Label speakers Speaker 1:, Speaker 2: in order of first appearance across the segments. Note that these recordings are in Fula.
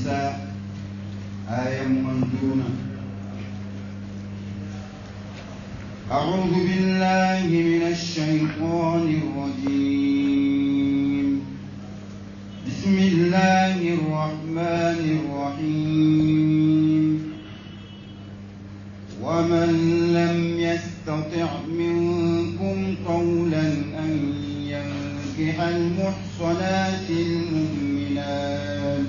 Speaker 1: النساء آية مندونة. أعوذ بالله من الشيطان الرجيم. بسم الله الرحمن الرحيم. ومن لم يستطع منكم طولا أن ينكح المحصنات المؤمنات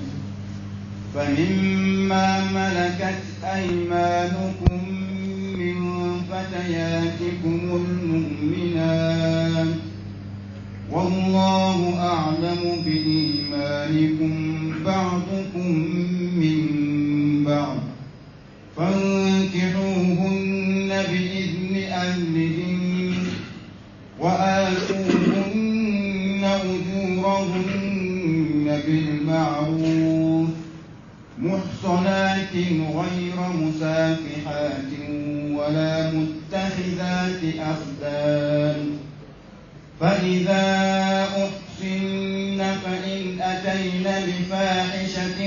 Speaker 1: فمما ملكت أيمانكم من فتياتكم المؤمنات والله أعلم بإيمانكم بعضكم من بعض فانكحوهن بإذن أهلهن وآتوهن أجورهن بالمعروف محصنات غير مسافحات ولا متخذات أخدان فإذا أحصن فإن أتين بفاحشة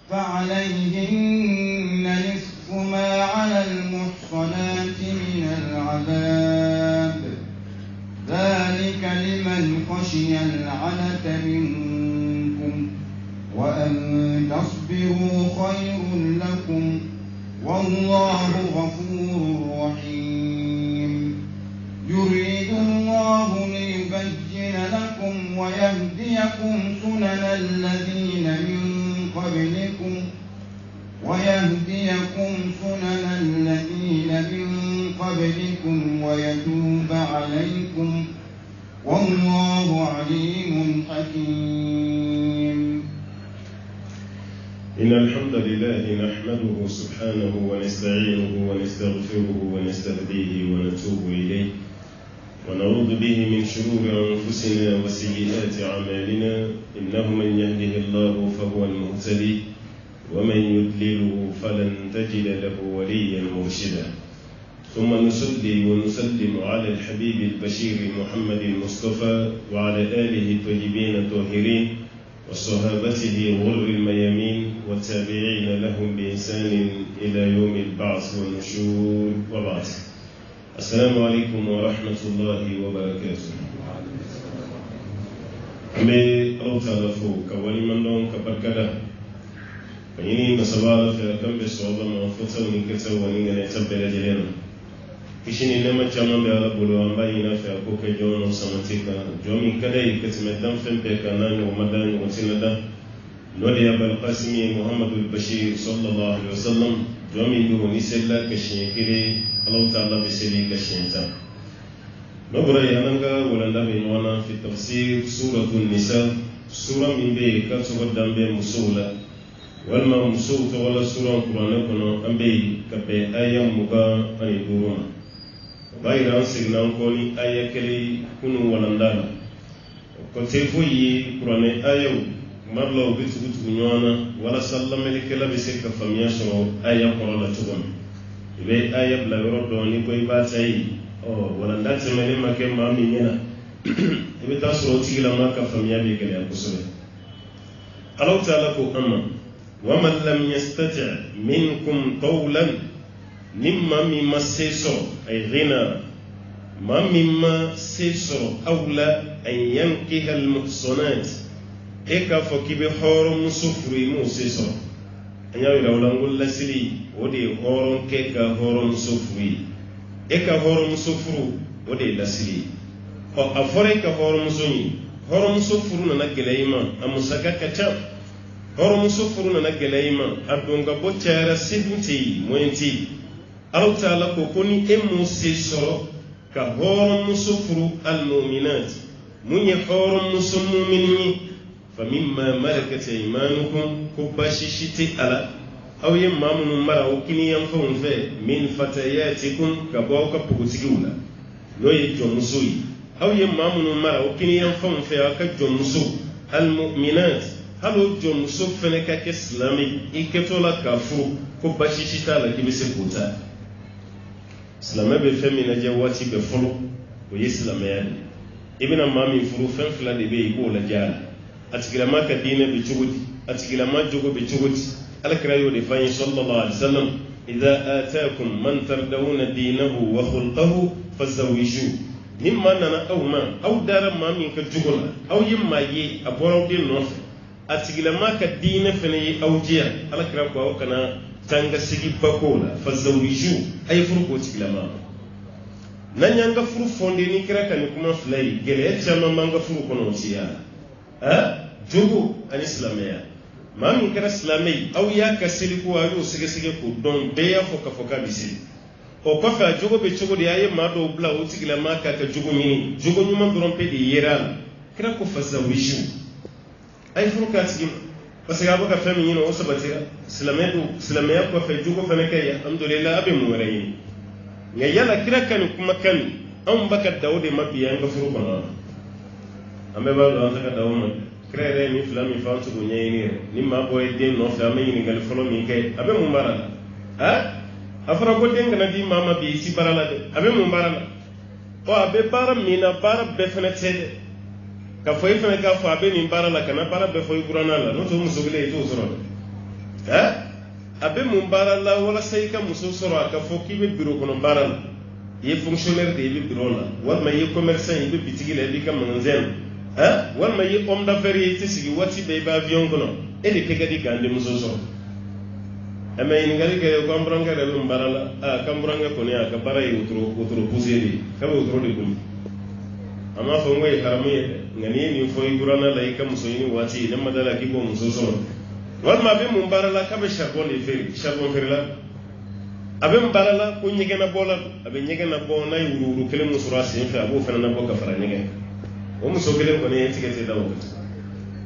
Speaker 1: فعليهن نصف ما على المحصنات من العذاب ذلك لمن خشي العنة منكم وأن تصبروا خير لكم والله غفور رحيم. يريد الله ليبين لكم ويهديكم سنن الذين من قبلكم ويتوب عليكم والله عليم حكيم.
Speaker 2: إن الحمد لله نحمده سبحانه ونستعينه ونستغفره ونستهديه ونتوب إليه ونعوذ به من شرور أنفسنا وسيئات أعمالنا إنه من يهده الله فهو المهتدي ومن يضلله فلن تجد له وليا مرشدا. ثم نصلي ونسلم على الحبيب البشير محمد المصطفى وعلى آله الطيبين الطاهرين وصحابته غر الميامين والتابعين لهم بإحسان إلى يوم البعث والنشور وبعد. السلام عليكم ورحمة الله وبركاته. أمي أوتى لفوك ولمن لهم كبركة فإني مسبارة كم بسعودة موفوتا ونكتا ونغنى تبال جلنا كشيني لما جمع بألبولو أمباينا في أكوك جون وسمتيكا جومي كداي كتمدام فنبكا ناني ومداني وتندا نولي أبا القاسمي محمد البشير صلى الله عليه وسلم جومي دو نسلا كشيكري الله تعالى بسلي كشينتا نبرا يانغا ولندا بنوانا في تفسير سورة النساء سورة من بي كتب دامبي مسولة والما مسوت ولا سورة القرآن كنا أمبي كبي آية مبا أي دورونا غير أنسينا كوني آية كلي كنوا ولندانا كتفوي القرآن آية مرلو بيتو نيوانا ولا سلم لك لا بسك فميا شو آية قرآن تقول يبي آية بلا يرد دوني كوي باتاي أو ولندات ملي ما كم ما مينا يبي تاسو تيجي لما كفميا بيكلي أكسره الله تعالى كو أما ومن لم يستطع منكم طولا مما مما سيسر أي غنى ما مما سيسر أولى أن ينكح المحصنات إيكا فكي بحورم سفري مو سيسر أن يقول أولا نقول لسلي ودي حورم كيكا حورم سفري إيكا حورم سفرو ودي لسلي أفريكا حورم سني حورم سفرو ننقل إيما أمسكا كتاب horo musufuru na nagelaima adonga bochara sidunti moyenti Allah ta'ala ko koni emu sisoro ka horo musufuru almu'minat munye horo musumumini famimma malakat aymanukum kubashishiti ala aw yammamun mara ukini yamfun fe min fatayatikum ka bawka pugutigula noye jomusui aw yammamun mara ukini yamfun fe ka jomusu almu'minat halo jom so fene ka islami iketola kafu ko bashishita la kibise kuta islama be femina je wati be folo ko islama yani ibn mami furu fen fla de be ko la jala atigilama ka diine be cogodi atigilama jogo be cogodi alakira yo de fayin sallallahu alaihi wasallam idha ataakum man tardawuna dinahu wa khulquhu fazawiju nimma nana aw dara ma min ka jogola aw yimma yi aboro de no atigilama ka diine fene aw jiya alakira ko kana tanga sigi bakola fazawiju ay furko tigilama nan yanga furu fonde ni kira kan kuma fulai gele chama manga furu kono siya jogo an islamiyya ma min kira islamai aw ya kasili ko ayo sige ko don be ya foka bisi o ko fa jogo be jogo de aye ma do bla o tigila ma ka jogo ni jogo nyuma doron pe de yera kira ko fazawishu ay furu ka tigim parce que abuka fami ni o sabatira islamiyya ko fa jogo fa ne kay alhamdulillah abe mu warayi nga yala kira kan kuma kan an baka dawde mabiya nga furu kono ambe ba do anta ka dawma krere ni flami fantu go nyeyni ni ma boy den no fa may ni ngal folo mi kay abe mu marala afara ko den na di mama bi si barala de abe mu marala o abe para mina para be fene tede ka foy fene ka fa abe ni barala kana para be foy qur'ana la no to musugile to soro abe mun barala wala sai ka muso soro aka foki be biro kono barala ye fonctionnaire de be biro la wala ye commerçant ye be bitigile be kam manzen wala ye homme d'affaires ye tisigi wati be ba avion kono e de pega di gande muso soro ame ni ngali ke ko ambranga de be barala kambranga ko ne aka bara ye utro puseri ka be utro de bul ama fo ngoy haramu ye ngani ni foy gurana la ka muso ni wati ne madala ki bo muso soro walma be mun barala ka be charbon feri la abe mun barala ko nyegena bola abe nyegena bo na yuru kele musura sin fa abo fana na bo ka fara nyege o muso kele ko ne etikete dawo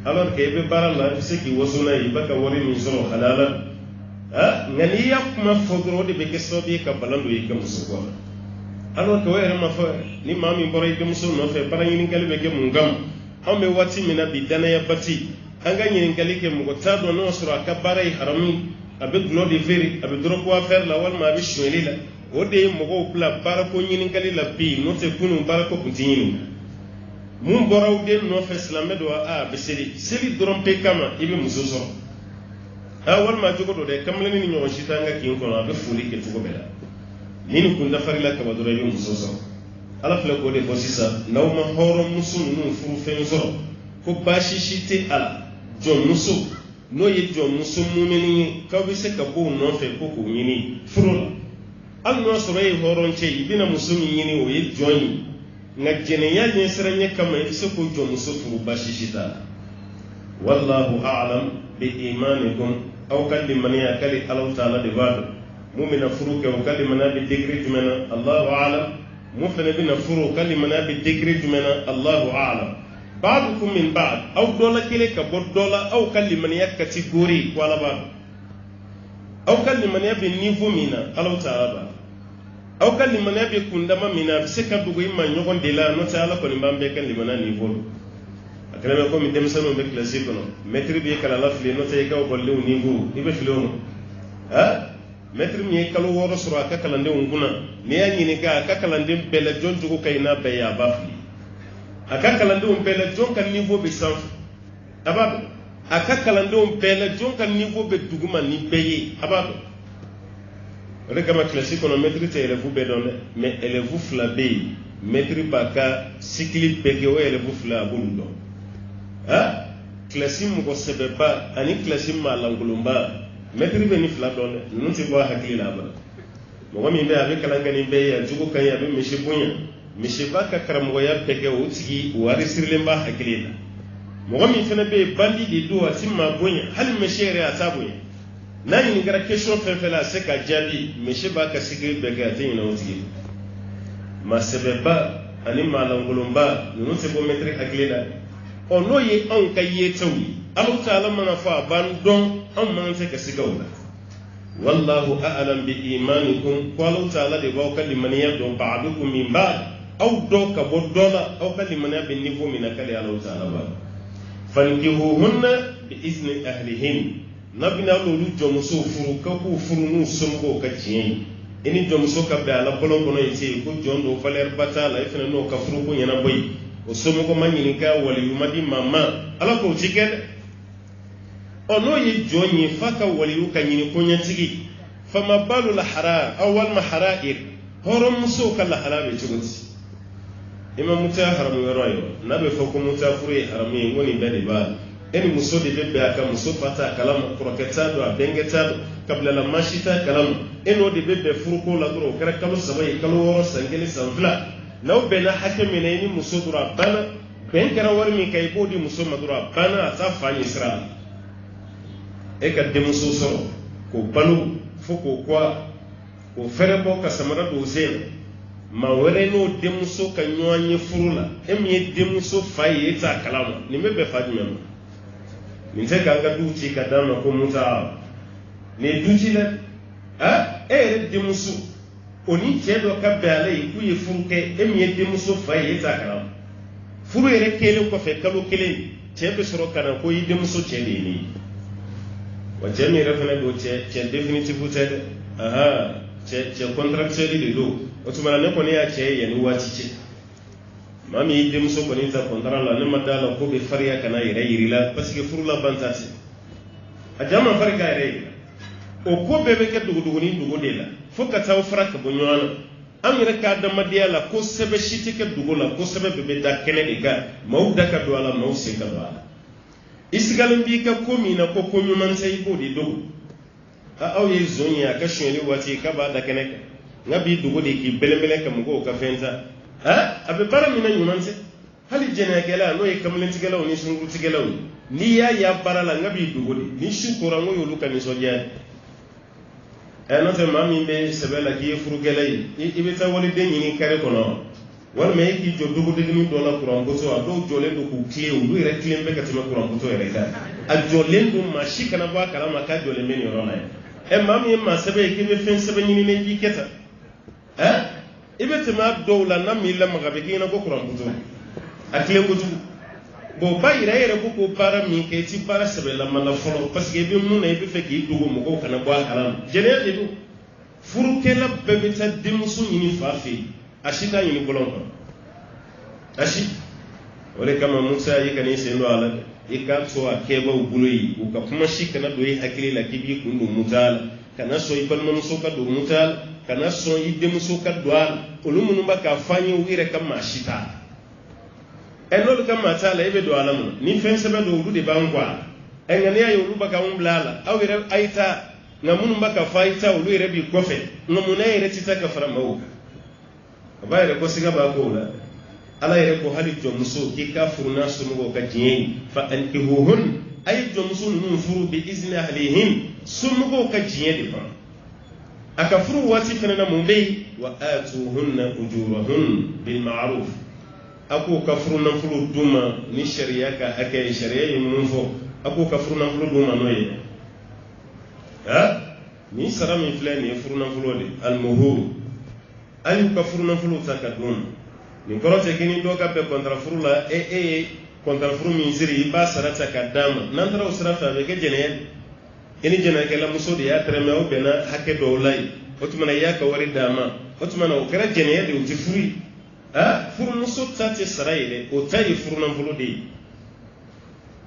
Speaker 2: alors que be barala tu sais ki wasuna yi baka wori min soro halala ngani ya kuma fogro de be keso be ka balando yi ka muso ko alors que were ma fa ni mami boray ke muso no fe para yin kele be ke mun gam ambe wati mina bi dana ya bati anga nyin ngali ke mugo tado no sura ka baray harami abe glo de veri abe dro ko affaire la wal ma be shweli la o de mugo pla bara ko nyin ngali la bi no te kunu bara ko puntini mum boraw de no fe islamé do be seli drom pe kama ibe muso so wal ma jogo do de kamle ni nyo shitanga kin ko abe fuli ke tugo bela nini kun da farila ka badura ibe muso so ala fle ko de ko sisa naw ma horo musu nu furu fe so ko bashi shite ala John Muso no ye John Muso mumeni ka bi se ka bo no fe ko ko nyini furu al no so re horon che ibina muso nyini o ye John nga jene ya je seranye kama e se ko John Muso furu bashi shita wallahu a'lam bi imanikum aw kalliman ya kali Allah ta'ala de bado mu'mina furu ka kallimana bi degree tumena Allahu a'lam mufana bina furu kallimana bi degree tumena Allahu a'lam بعضكم من بعض أو دولا كله كبر دولا أو كلمة كاتيجوري ولا بعض أو كلمة بنيفو منا الله تعالى أو كلمة بكوندما منا بسكب بقول ما يكون دلا نتعالى كل ما بكلمة نيفو أكلمكم من دمسنا بكلاسيكنا متر بيكلا لا فلي نتعيك أو بلو نيفو نيبه فلونه متر مية كلو ورا سرعة كلندي ونقولنا نيا نينكا كلندي بلا جون جوكو كينا بيا بافلي aka kalande pele jon kan niveau be sanf abado aka kalande pele jon kan niveau be duguma ni beye abado ole kama classique on maîtrise élève be don mais élève flabé maîtrise baka cycle pege o élève flabulu do classique mo ko sebeba ani classique ma langulumba maîtrise be ni fladon non ti bo hakili la ba mo mi be avec kalangani be ya jugo kan ya be mishi bunya mishiba ka karamogo ya pege o tigi wari sirlemba hakilina mo mi fena be bandi di do atimma bonya hal meshere atabonya nani ni gara question fefela se ka jabi mishiba ka sigi be ga tin na o tigi ma sebeba ani malangulumba no se bo metri hakilina o no ye on ka ye tawi Allah ta'ala mana fa bandon on man se ka sigawla wallahu a'lam bi imanikum wa Allah ta'ala de ba kalliman yabdu ba'dukum min ba'd أو دوك بدولا أو كلمة بالنفو من كلي الله تعالى فانكحوهن بإذن أهلهن نبنا لولو جمسو فرو كبو فرو سمبو كتشين إني جمسو كبي على بلون كنا يتي كو جون دو فلير باتا لا يفنا نو كفرو كو ينبوي o somɔgɔ ma ɲininka waliyu ma di maa ma ala k'o ti kɛ dɛ n'o ye jɔn ye f'a ka waliyu ka ɲini koɲɛtigi fama balu lahara aw walima hara'ir hɔrɔnmusow ka lahara bɛ cogo di i ma muta haramu yɔrɔ ye n'a bɛ fɔ ko muta furu ye haramu ye ko nin bɛɛ de b'a la e ni muso de bɛ bɛn a kan muso fa t'a kalama kɔrɔkɛ t'a dɔn a bɛnkɛ t'a dɔn kabilala maa si t'a kalama e n'o de bɛ bɛn furuko la dɔrɔn o kɛra kalo 3 ye kalo 6 san 1 san 2 n'aw bɛnna hakɛ min na i ni muso dɔrɔn a banna bɛn kɛra wari min kan i b'o di muso ma dɔrɔn a banna a t'a fa ɲɛ sira la e ka denmuso sɔrɔ k'o balo fo k'o kɔ k'o fɛrɛ bɔ ka samara don sen na maa wɛrɛ n'o denmuso ka ɲɔgɔn ye furu la e min ye denmuso fa ye e t'a kalama nin bɛ bɛn fa jumɛn ma nin tɛ k'an ka du ci ka d'a ma ko muta nin ye du ci dɛ e yɛrɛ denmuso o ni cɛ dɔ ka bɛn ale ye k'u ye furu kɛ e min ye denmuso fa ye e t'a kalama furu yɛrɛ kelen kɔfɛ kalo 1 cɛ bɛ sɔrɔ ka na ko i denmuso cɛ de ye ne ye wa cɛ min yɛrɛ fana don cɛ définitive tɛ dɛ cɛ contractuel de don o tuma ne kɔni y'a cɛ ye yanni waati cɛ maa min y'i denmuso kɔni ta contrat la ne ma d'a la ko bɛ fariya kana yɛrɛ yiri la parce que furu laban ta ten a jaa ma fari k'a yɛrɛ yiri o ko bɛɛ bɛ kɛ dogo ni dogo de la fo ka taa fara ka bɔ ɲɔgɔn na an yɛrɛ ka adamadenya la ko sɛbɛ si tɛ kɛ dogo la ko sɛbɛ bɛɛ bɛ da kɛnɛ de kan maaw da ka don a la maaw sen ka don a la i sigalen b'i ka ko min na ko ɲuman tɛ i b'o de dogo aw ye zon ye a ka sonyɛli waati k'a b'a da kɛnɛ kan nka b'i dogo de k'i bɛlɛnbɛlɛn ka mɔgɔw ka fɛn ta a bɛ baara min na ɲuman tɛ hali jɛnɛyakɛla n'o ye kamalentigɛlaw ni sunkurutigɛlaw ye n'i y'a ye a baara la nka b'i dogo de ni su kora n ko y'olu ka nisɔndiya n'o tɛ maa min bɛ sɛbɛ la k'i ye furukɛla ye i bɛ taa waliden ɲini kare kɔnɔ walima e k'i jɔ dogodegini dɔ la kurankoto a dɔw jɔlen don k'u tilen olu yɛrɛ tilen bɛ ka tɛmɛ kurankoto yɛrɛ kan a jɔlen don maa si kana bɔ a kalama k'a jɔlen bɛ nin yɔrɔ la ye maa min ye maa sɛbɛ ye k'i bɛ fɛn sɛbɛ ɲini na i k'i kɛ tan i bɛ tɛmɛ a dɔw la n'a m'i lamaga a bɛ k'i ɲɛna ko kurankoto a tilen kojugu bon ba yɛrɛ yɛrɛ ko baara min kɛ i ti baara sɛbɛlama la fɔlɔ parce que i bɛ mun na i bɛ fɛ k'i dogo mɔgɔw kana bɔ a kalama jɛnɛya de don furukɛla bɛɛ bɛ taa denmuso ɲini fa fɛ yen a si t'a ɲini bɔlɔn kɔnɔ a si o de kama musa i kana i sen don a la dɛ i k'a to a kɛbaw bolo ye u ka kuma si kana don i hakili la k'i b'i kun don muta la kana sɔn i balimamuso ka don muta la kana sɔn i denmuso ka don a la olu minnu b'a k'a fɔ an ye u yɛrɛ ka maa si t'a la n'olu ka maa t'a la i bɛ don a la mun ni fɛn sɛbɛn don olu de b'an kɔ a la nka n'i y'a ye olu b'a k'anw bila a la aw yɛrɛ a ye taa nka minnu b'a ka fɔ a ye taa olu yɛrɛ b'i kɔfɛ nka munna e yɛrɛ tɛ taa ka fara maaw kan a b'a yɛrɛ ko siga b'a ko o la ala yɛrɛ ko hali jɔnmuso k'i ka furu n'a somɔgɔw ka diɲɛ ye fa ankihuhun a ye jɔnmuso ninnu furu bi izni ahlihin somɔgɔw ka diɲɛ de kɔnɔ a ka furu waati fana na mun bɛ yen wa atuhunna ujurahun bil ma'ruf a k'o ka furu nafolo d'u ma ni sariya ka hakɛ ye sariya ye mun fɔ a k'o ka furu nafolo d'u ma n'o ye ni sara min filɛ nin ye furu nafolo de almuhur a y'u ka furu nafolo ta ka d'u ma nin kɔrɔ tɛ k'i ni dɔ ka bɛn kɔntarafuru la e ye kɔntarafuru min siri i b'a sara ta ka d'a ma n'an taara o sira fɛ a bɛ kɛ jɛnɛya i ni jɛnɛyakɛla muso de y'a tɛrɛmɛ aw bɛnna hakɛ dɔw la yen o tuma na i y'a ka wari d'a ma o tuma na o kɛra jɛnɛya de o tɛ furu ye furumuso ta tɛ sara ye dɛ o ta ye furu nafolo de ye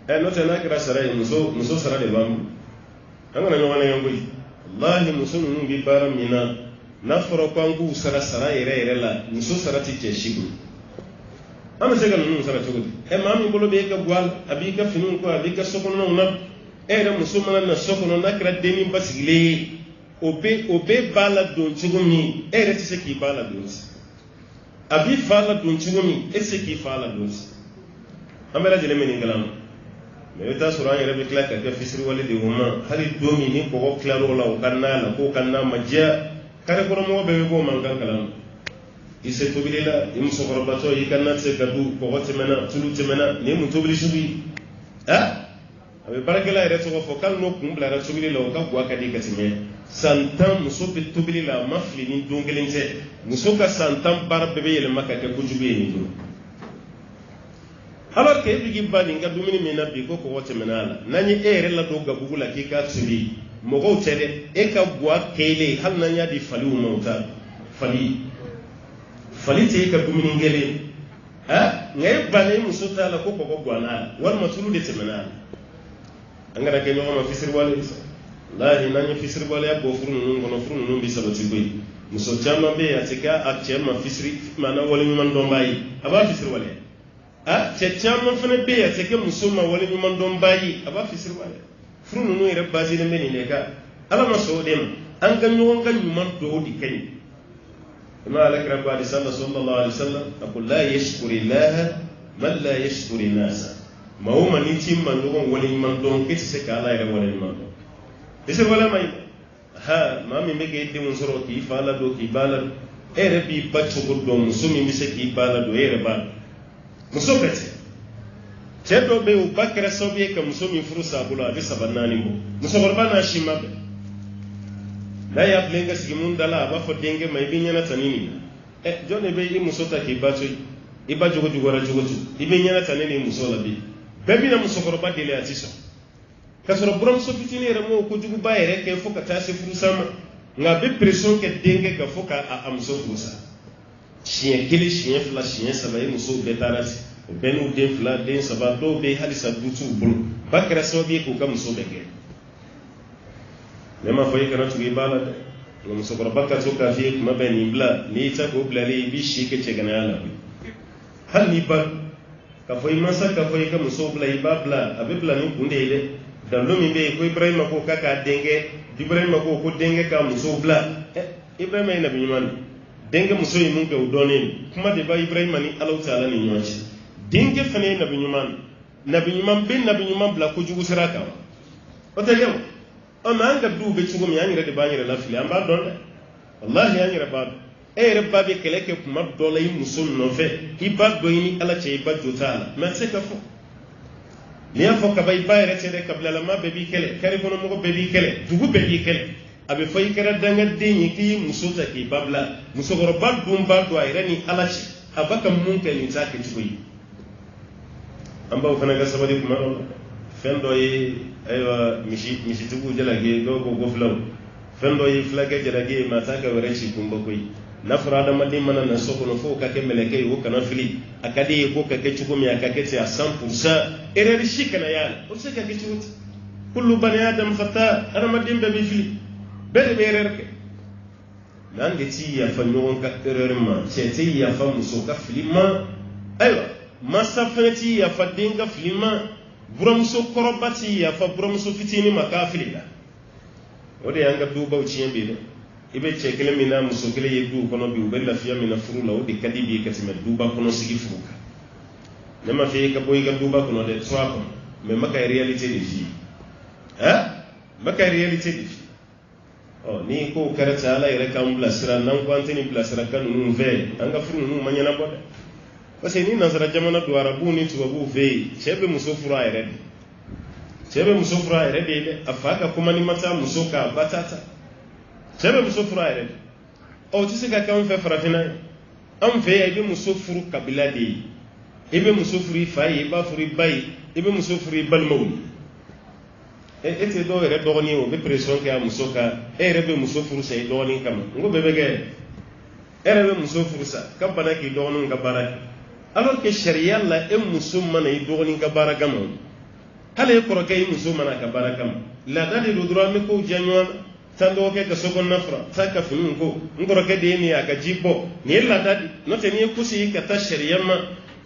Speaker 2: n'o tɛ n'a kɛra sara ye muso sara de b'an bolo an kana ɲɔgɔn nɛgɛn koyi walahi muso ninnu bɛ baara min na n'a fɔra ko an k'u sara yɛrɛ yɛrɛ la muso sara tɛ cɛ si bolo an bɛ se ka ninnu sara cogo di maa min bolo bɛ e ka bɔ a la a b'i ka finiw kɔ a b'i ka sokɔnɔnaw na e yɛrɛ muso mana na so kɔnɔ n'a kɛra denni basigilen ye o bɛ ba la don cogo min e yɛrɛ tɛ se k'i ba la don si a b'i fa la don cogo min e tɛ se k'i fa la don si an bɛɛ lajɛlen bɛ nin kalan mɛ i bɛ taa sɔrɔ an yɛrɛ bɛ tila ka kɛ fisiriwale de o ma hali don min ni kɔgɔ tilar'o la o ka n'a la k'o ka n'a ma diya kare kɔnɔmɔgɔ bɛɛ bɛ bɔ mankan kalan i se tobili la i musokɔrɔbatɔ i ka na se ka du kɔgɔ tɛmɛna tulu tɛmɛna nin ye mun tobili sugu ye a bɛ baarakɛla yɛrɛ tɔgɔ fɔ k'ali n'o kun bilara tobili la o ka guwa ka di ka tɛmɛ san 10 muso bɛ tobili la a ma fili ni don kelen tɛ muso ka san 10 baara bɛɛ bɛ yɛlɛma ka kɛ kojugu ye nin don alors que e bɛ k'i ba nin ka dumuni min na bi ko kɔgɔ tɛmɛna a la n'an ye e yɛrɛ ladon gabugu la k'i k'a tobi mɔgɔw tɛ dɛ e ka guwa kɛlen hali n'an y'a di faliw ma o ta fali tɛ e ka dumuni kɛlen ngai bane muso ta la ko ko gwana wal matulu de temana angara ke no ma fisir wala isa wallahi nan fisir wala ya bo furu nun gono furu nun bi sabati boy muso chama be atika ak chama fisri mana wala mi man do bayi aba fisir wala ce chama fana be atika muso ma wala mi man do bayi aba fisir wala furu nun ire bazi de meni ne ka ala ma so dem an ga nyon kan man do di kai ما لك رب عليه صلى الله عليه وسلم أقول لا يشكر الله من لا يشكر الناس ما هو من يتم من دون ولي من دون كتسك على ولي من دون يصير ولا ما ما من بيجي يدي منصور كي فعلا دو كي بالا ربي بتشكر دو مسومي مسكي بالا دو ربا مسوكتي تبدو بيو بكرة سوبيا كمسومي فروسا بولا بس بناني مو مسوكر بنا شيما da ya plenga sigimun dala ba fo denge mai binya na tanini jone be musota ki bato iba jogo jugora jogo ibinya na tanini musola bi bebi na musokoro ba dele atiso kasoro buram so fitini re mo ko jugu bayere ke fo ka tasi furusama nga be pression ke denge ka fo ka a amso furusa chien kili chien fla chien saba e muso betarati o benu den fla den saba do be halisa dutu bulu bakra so bi ko ka muso bege nema foyi kana tugi bala de ngam so baraka to ka fi kuma bani bla ni ta ko bla li bi shi ke ce gana ala hal ni ba ka foyi masa ka foyi ka muso bla iba bla abibla ni kunde ile dan lo mi be ko ibrahim ko ka denge ibrahim ko denge ka muso bla ibrahim ina bi man denge muso yi mun ka udone kuma de ba ibrahim ni allah taala ni nyochi denge fane na bi nyuman bin na bi nyuman bla ko jugu siraka o te yau o ma anga du be cugo mi anyire de banyire la fili amba don wallahi anyire ba rabba be keleke kuma dola yi musun no fe iba do yi ala che iba jotala ma se ka fo ni afo ka bay bayre te de kabla la ma be bi kele kare gono mo be bi kele dugu be bi kele abe fay kara danga denyi ki musuta ki babla musogoro bal dum bal do ay rani ala che abaka mun ke ni ta ke tuyi amba fana ga sabadi kuma fendo yi aywa misi tugu jalage do go flaw fendo yi flage jalage mata ka wore ci kumba koy nafra da madi mana na sokono fo ka ke meleke wo kana fili akadi ko ka ke cugo mi akake ti a 100% erreur shikana yala o se ka ke cugo kullu bani adam khata ana madi be fili bere be erreur ke nan ge ti ya fa nyon ka erreur ma ce ti ya fa muso ka fili ma aywa masafati ya fa dinga fili ma buramuso korobati ya fa buramuso fitini makafili la ode yanga du bawci yembe do ibe cekele mina muso kele yedu kono bi ubel la fiya mina furu la ode kadi bi katime du ba kono sigi fuka nema fi ka boy ga du ba kono de trois kono mais maka réalité de vie maka réalité de vie oh ni ko karata ala ire kam blasira nan ko anteni blasira kan nun ve anga furu nun manyana boda parce que ni nazara jamana do arabu ni tubabu ve chebe musofura ayre de afaka kuma ni mata musoka batata chebe musofura ayre o tise ka kan fe farafina am fe ebe musofuru kabila de ebe musofuri fayi ba furi bayi ebe musofuri balmawi ete do ere dogoni o be pression ka musoka rebe musofuru sai dogoni kama ngo bebege rebe musofuru sa kabana ki dogonu ngabara alors que sharia la musulmana yi dogoni ka barakama hale ko roke yi musulmana ka barakama la dadi do droit me ko janyo tando ke ka sogon nafra saka funu ko ngoro ke de ni aka jibo ni la dadi no te ni kusi ka ta sharia ma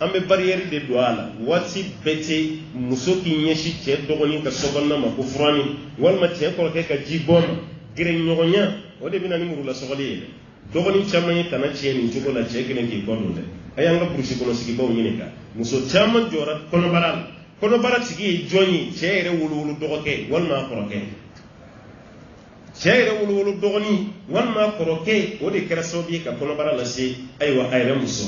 Speaker 2: ambe barrière de douala wati beti musoki nyeshi che dogoni ka sogon na ma ko furani wal ma che ko roke ka jibo gire nyogonya o de binani murula sogoli dogoni chamani tana che ni jogo la che kene ki kodonde ayanga burusi kono sigi baw nyine ka muso chama jora kono baral sigi joni chere wulu dogoke walma koroke chere wulu dogoni walma koroke wodi krasobi ka kono baral si aywa ayre muso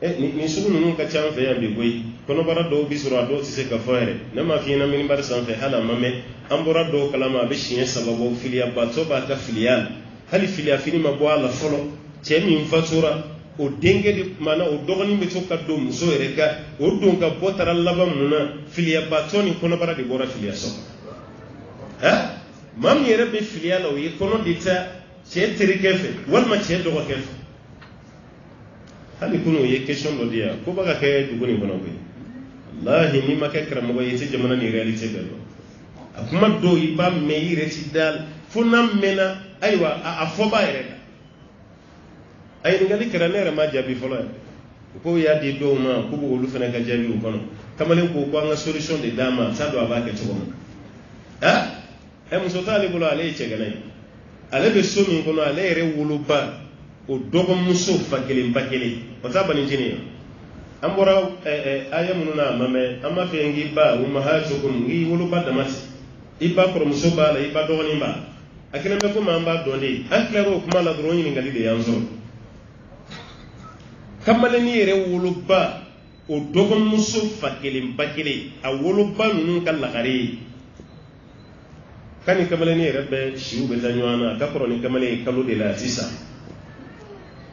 Speaker 2: ni sunu nun ka chama fe yambe goy kono baral do bisura do tise ka fere nama fi na min bar san fe hala mame ambura do kalama be shiye sababo filia bato ba ka filial hali filia fini mabo ala folo chemi mfatura o denge de mana o dogoni be to kaddo muso ereka o don ka botara laba muna filia batoni kono bara de bora filia so mam yere be filia la o ye kono dita che terikefe wal ma che dogo kefe hali kunu ye question do dia ko baga ke duguni kono ko wallahi ni make karamo yete jamana ni reality be do akuma do iba me yireti dal funam mena aywa a foba yere ay ngali karanere ma jabi folo ko ya di do ma ko bo lu fena ka jabi u kono kamale ko nga solution de dama sa do aba ke to ha e muso talibu lo ale cheganay ale be somi kono ale re wuluba o dogo muso fakele mbakele wata bani jini ambora aya mununa mame amma fe ngi ba umahatukum ngi wuluba damati iba ko muso ba la iba dogo nimba akina me ko mamba donde aklero kuma la droni ni ngali de yanzo kamale ni re wuluba o dogo muso fakele mbakele a wuluba nunu kala gari kani kamale ni rebe shiu be tanywana ka koroni kamale kalu de la tisa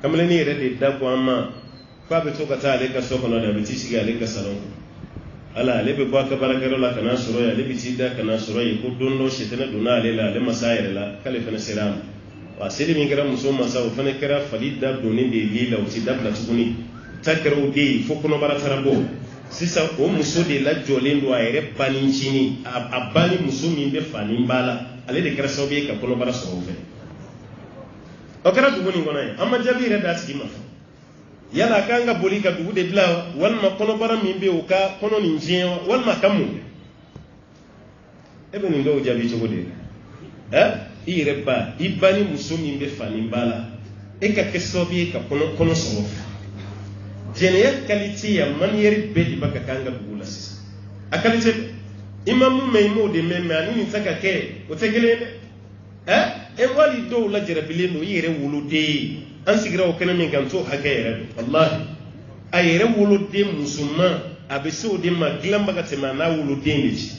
Speaker 2: kamale ni rebe da ko amma fa be to kata ale ka sokono da biti shiga ale ka salon ala ale be ba ka barakaro la kana suro ya ale biti da kana suro yi ko dondo shetana duna ale la ale masayir la kale fana siram wa sidi min kira muso masa o fana kira falida doni de lila o ti dabla tuguni takro de fokono baratarabo sisa o muso de la jolen do ayre paninchini abani muso min be fanin bala ale de kira sobe ka kono bara so fe o kara duguni ngona amma jabire da sigi ma yala kanga boli ka dugu de bla wal ma kono bara min be o ka kono ni njien wal ma kamu ebe ni ndo jabi to gode ire ba ibani muso min be fanin bala e ka kesobe ka kono so jene qualité ya manière bedi baka kanga bugula sisa akalite imamu meimo de meme anini taka ke otegelene e wali do la jarabile no yere wulude an sigira o kana min ganto hakere wallahi ayere wulude musulman abeso de maglam baka tema na wulude nji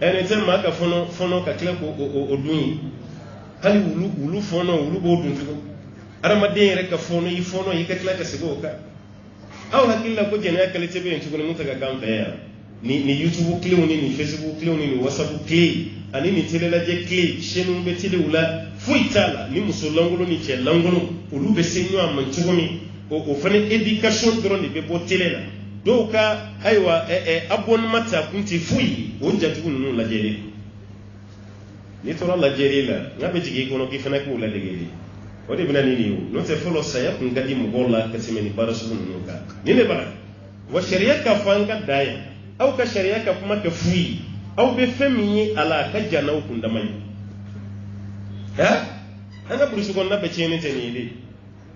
Speaker 2: ene tema ka fono ka kle ko odun hali wulu fono wulu bodun tuko aramadin rek ka fono yi ka kla ka sego ka aw hakilla ko jena qualité be ntugo mun taga gambe ya ni YouTube clé ni Facebook clé ni WhatsApp clé ani ni tele la je clé chenu be tele wala fuitala ni musolangolo ni che langolo ulu be senyo am ntugo mi o fane education drone be bo tele la do ka aywa abonnement ta kunti fui o njatugo nunu la jere ni to la jere la ngabe jigi ko no ki fane ko la degeli wadi bina nini no te folo saya kun gadi mu golla ka semeni barasu no ka nile bara wa sharia ka fanga daya au ka sharia ka kuma ka fui au be femi ala ka janau kun da mai anga burusu kon na be chene teni de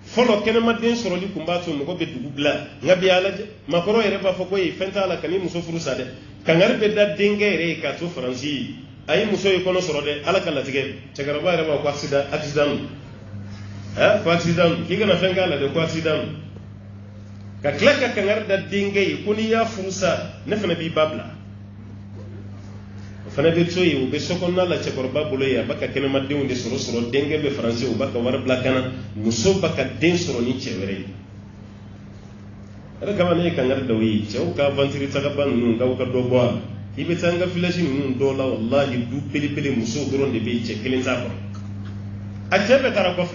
Speaker 2: folo kene madin soro li kumba to mo be dugu bla ngabi ala makoro ere ba foko yi fenta ala kani muso furu sade kangar be da dingere ka to franci ay muso yi kono soro de ala kala tige tegara ba ere ba ko accident ko accident ki gana fenga la de ko accident ka klaka kangar da dingay kuni ya furusa ne fana bi babla fana be toyi o be sokonna la chekorba bulo ya baka kene madde wonde soro denge be français o baka war blakana muso baka den soro ni chewere ada kama ne kangar da wi chew ka vantiri tagaban nun daw ka do boa ibe tanga filashi nun do la wallahi du peli muso doron de be chekelin sa ko akebe tara ko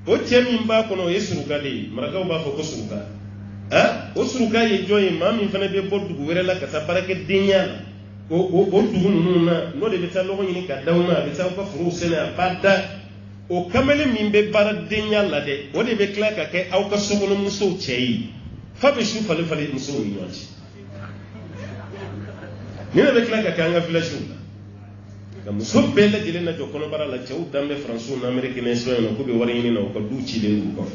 Speaker 2: o chemi mba kono yesuru gade maraka ba fo ko suruka o suruka ye joyi mami fana be boddu were la ka sabarake dinya o dugu nunu na no de beta logo nyini ka dawna beta ko furu sene bada o kamele min be bara dinya la de o de be kla ka ke aw ka sogono muso chei fa be shu fale muso ni yati ni be kla ka kanga flashu ka muso be la jile na jokono bara la chew dambe fransu na amerique ne so no ko be wari ni na ko du ci le ko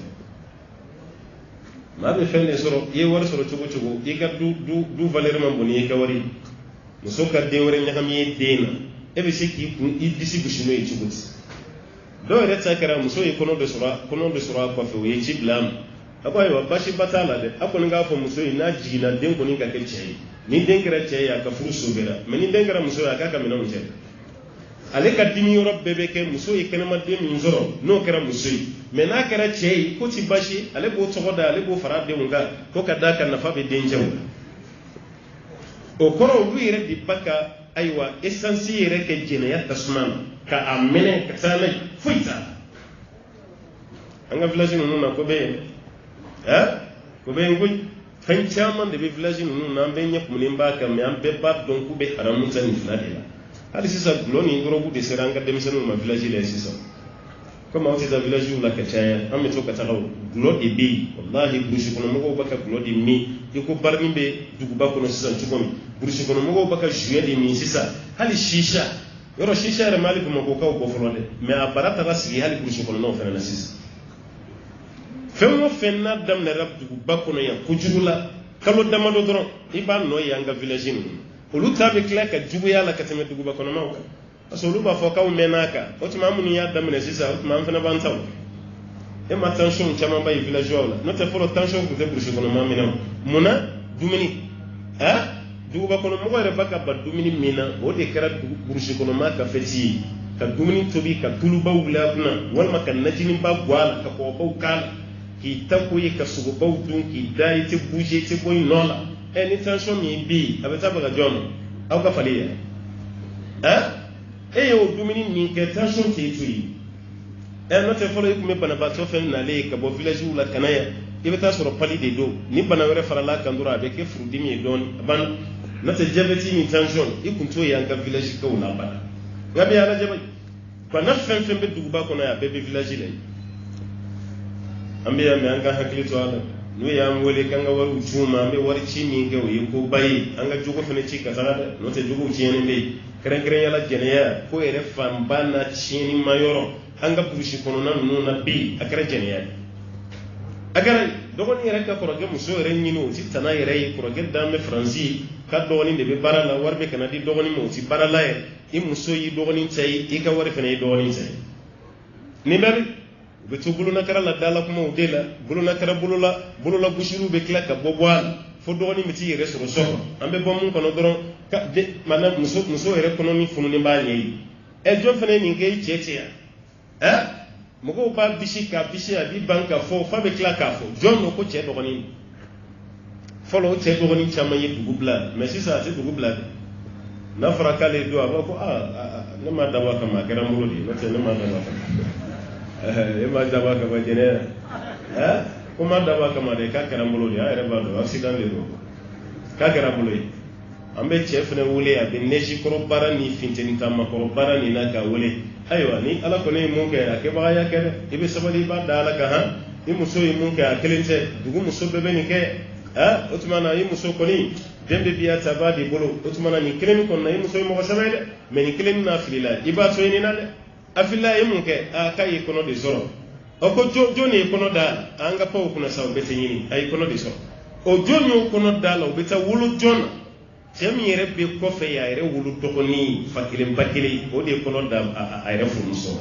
Speaker 2: ma be fende soro ye war soro chugo e ga du valeur man boni ka wari muso ka dewre nyakam ye dena e be siki kun idisi bushino e chuguti do re tsakara muso e kono de sura ko fe ye chiblam akoy wa bashi batala de akon nga fo muso ina jina den ko ni ka ke chei ni den kera chei ya ka furu sobera me ni den kera muso ya ka mina muso ale ka dimi europe bebe ke muso e kana ma de min zoro no kera muso me na kera chei ko ti bashi ale bo togoda ale bo fara de nga ko ka da kan na fa be den jaw o koro lu yere di baka aywa essence yere ke jene ya tasman ka amene ka tana fuita anga village no na ko be ko be ngul fan chairman de be village nu na be nyep mun ba ka me am be bat donc ku be haram tan fnade la hali sisa gloni ngoro bu de seranga dem senu ma village le sisa comme on sisa village la ka chaya am to ka tagaw glodi bi wallahi burushi kono mo baka glodi mi iko barni be dugu ba kono sisa chukon burushi kono mo baka juye de mi sisa hali shisha yoro shisha re mali ko ko ka ko folode mais a barata rasigi hali burushi kono no fena sisa fengo fenna dam na rab dugu bakono ya kujurula kalo damado doron iba no yanga village ni olu tabe kla ka jugu yala ka teme dugu bakono mawka aso lu ba fo kaw menaka o tuma mun ya dam na sisa o tuma fena bantaw e ma tension chama bay village wala no te folo tension ku de burshi kono mamina muna dumini dugu bakono mo re baka ba dumini mina o de kara dugu burshi kono ma ka feti ka dumini tobi ka tuluba wula kuna wal makan najini ba gwala ka ko baw kala ki tanko yi ka sugu baw dun ki dai te bouger te boy nola ni tension mi bi abeta baga jono aw ka faliya yo dumini ni ke tension ti tuyi no te folo yukume bana ba to fen na le ka bo village wala kanaya ibeta soro pali de do ni bana were farala kandura be ke frudimi don ban na te jabeti ni tension ikunto yanga village ka wala bana gabe ala jabai bana fen be duguba ko na ya be village le ambiya me anga hakili to ala no ya wole kanga waru juma me wari ci mi nge o ko bayi anga jogo fene ci ka sagada no te jogo ci ene be kren yala jeneya ko ere fambana ci ni mayoro anga burushi kono nan no na bi akara jeneya agara dogon yere ka ko ge muso ere nyino ci tana yere ko ge dame franzi ka dogoni de be barala warbe kana di dogoni mo ci barala e muso yi dogoni tay e ka wari fene dogoni tay ni bari be to buluna kara la dala kuma udela buluna kara bulula bushiru be kila ka bobwal fo dogoni miti yere so ambe bomun kono doron ka de manam muso yere kono mi funu ni bani e jo fene ni ngai chetia mugo ba bishi abi banka fo fa be kila ka fo jon no ko che dogoni folo che dogoni chama yi dugubla mais si ça c'est dugubla na fara kale do aba ko na ma dawa kama kara murodi no te na ma dawa ma dawa kama jene kuma dawa kama de ka kara murodi ha reba do accident le do ka kara murodi ambe chef ne wule abi neji koro barani finteni kama koro barani na ka wule aywa ni ala ko ne mun ke ake ba ya kere ibe sabali ba dala ka ha ni muso yi mun ke akelente dugu muso bebe ni ke otumana yi muso ko ni dembe biya tabadi bolo otumana ni kelemi kon na yi muso yi mo sabele me ni kelemi na filila iba so ni na de afila yi mun ke aka yi kono de zoro o ko joni kono da anga pa kuna sa bete nyini ay kono de zoro o joni kono da la beta wulu jona jami yere be ko fe ya yere wulu dokoni fakile bakile o de kono da ayre fu muso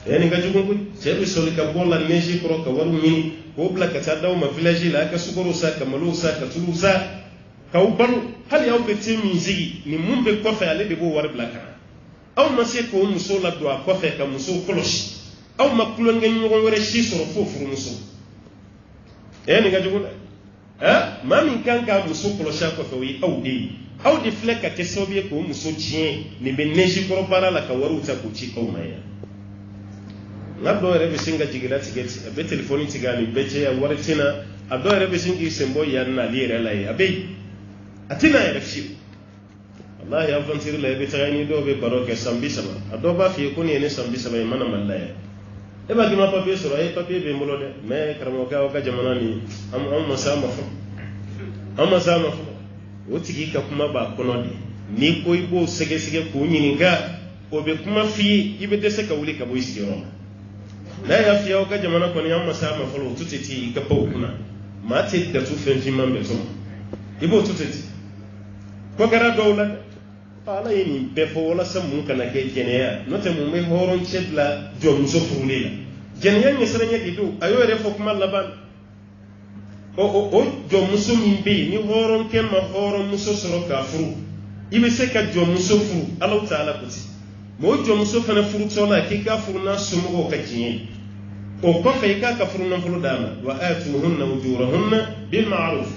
Speaker 2: yani ga jugun ko cebi soli ka bolla neji ko ka waru mini ko bla ka tadaw ma village la ka sugoro sa ka malu sa ka tulu sa ka ubalu hal yaw be temi zigi ni mumbe ko fe ale de bo war bla kana aw ma se ko muso la do ko fe ka muso koloshi aw ma kulo ngen nyogo wore shi soro fofu muso yani ga jugun ma min kan ka muso kolosha ko fe wi aw de fleka ke sobiye ko muso chien ni be neji ko bara la ka waru ta ko ci ko maya ngado rebe singa jigila tigeti be telefoni tigani beche ya waratina ado rebe singi sembo ya na lire lai abe atina ya refi wallahi avantir la be tagani do be baroke sambisa ba ado ba fi ko ne sambisa ba mana mallaya e ba gima papier soro ay papier be molode me karamo ka ka jamana ni am masama fo o tigi ka kuma ba kono de ni ko ibo sege ko nyininga o be kuma fi ibe dese ka wuli ka boy sigiro la ya fi yau ka jamana ko ni amma sama falo tuteti ga paukuna ma te da tu fen man be so ibo tuteti ko gara dawla ala yini be fo wala sam mun kana ke jeneya no te mun me horon chedla jom so furulila jeneya ni serenya didu ayo re fo kuma laban o jom so min be ni horon ke ma horon muso soro ka furu ibe se ka jom so furu Allah taala kuti mo jom so fana furu tola ke ka furu na sumo ka jinye o ko fe ka furu na furu dama wa atuhunna ujurahunna bil ma'ruf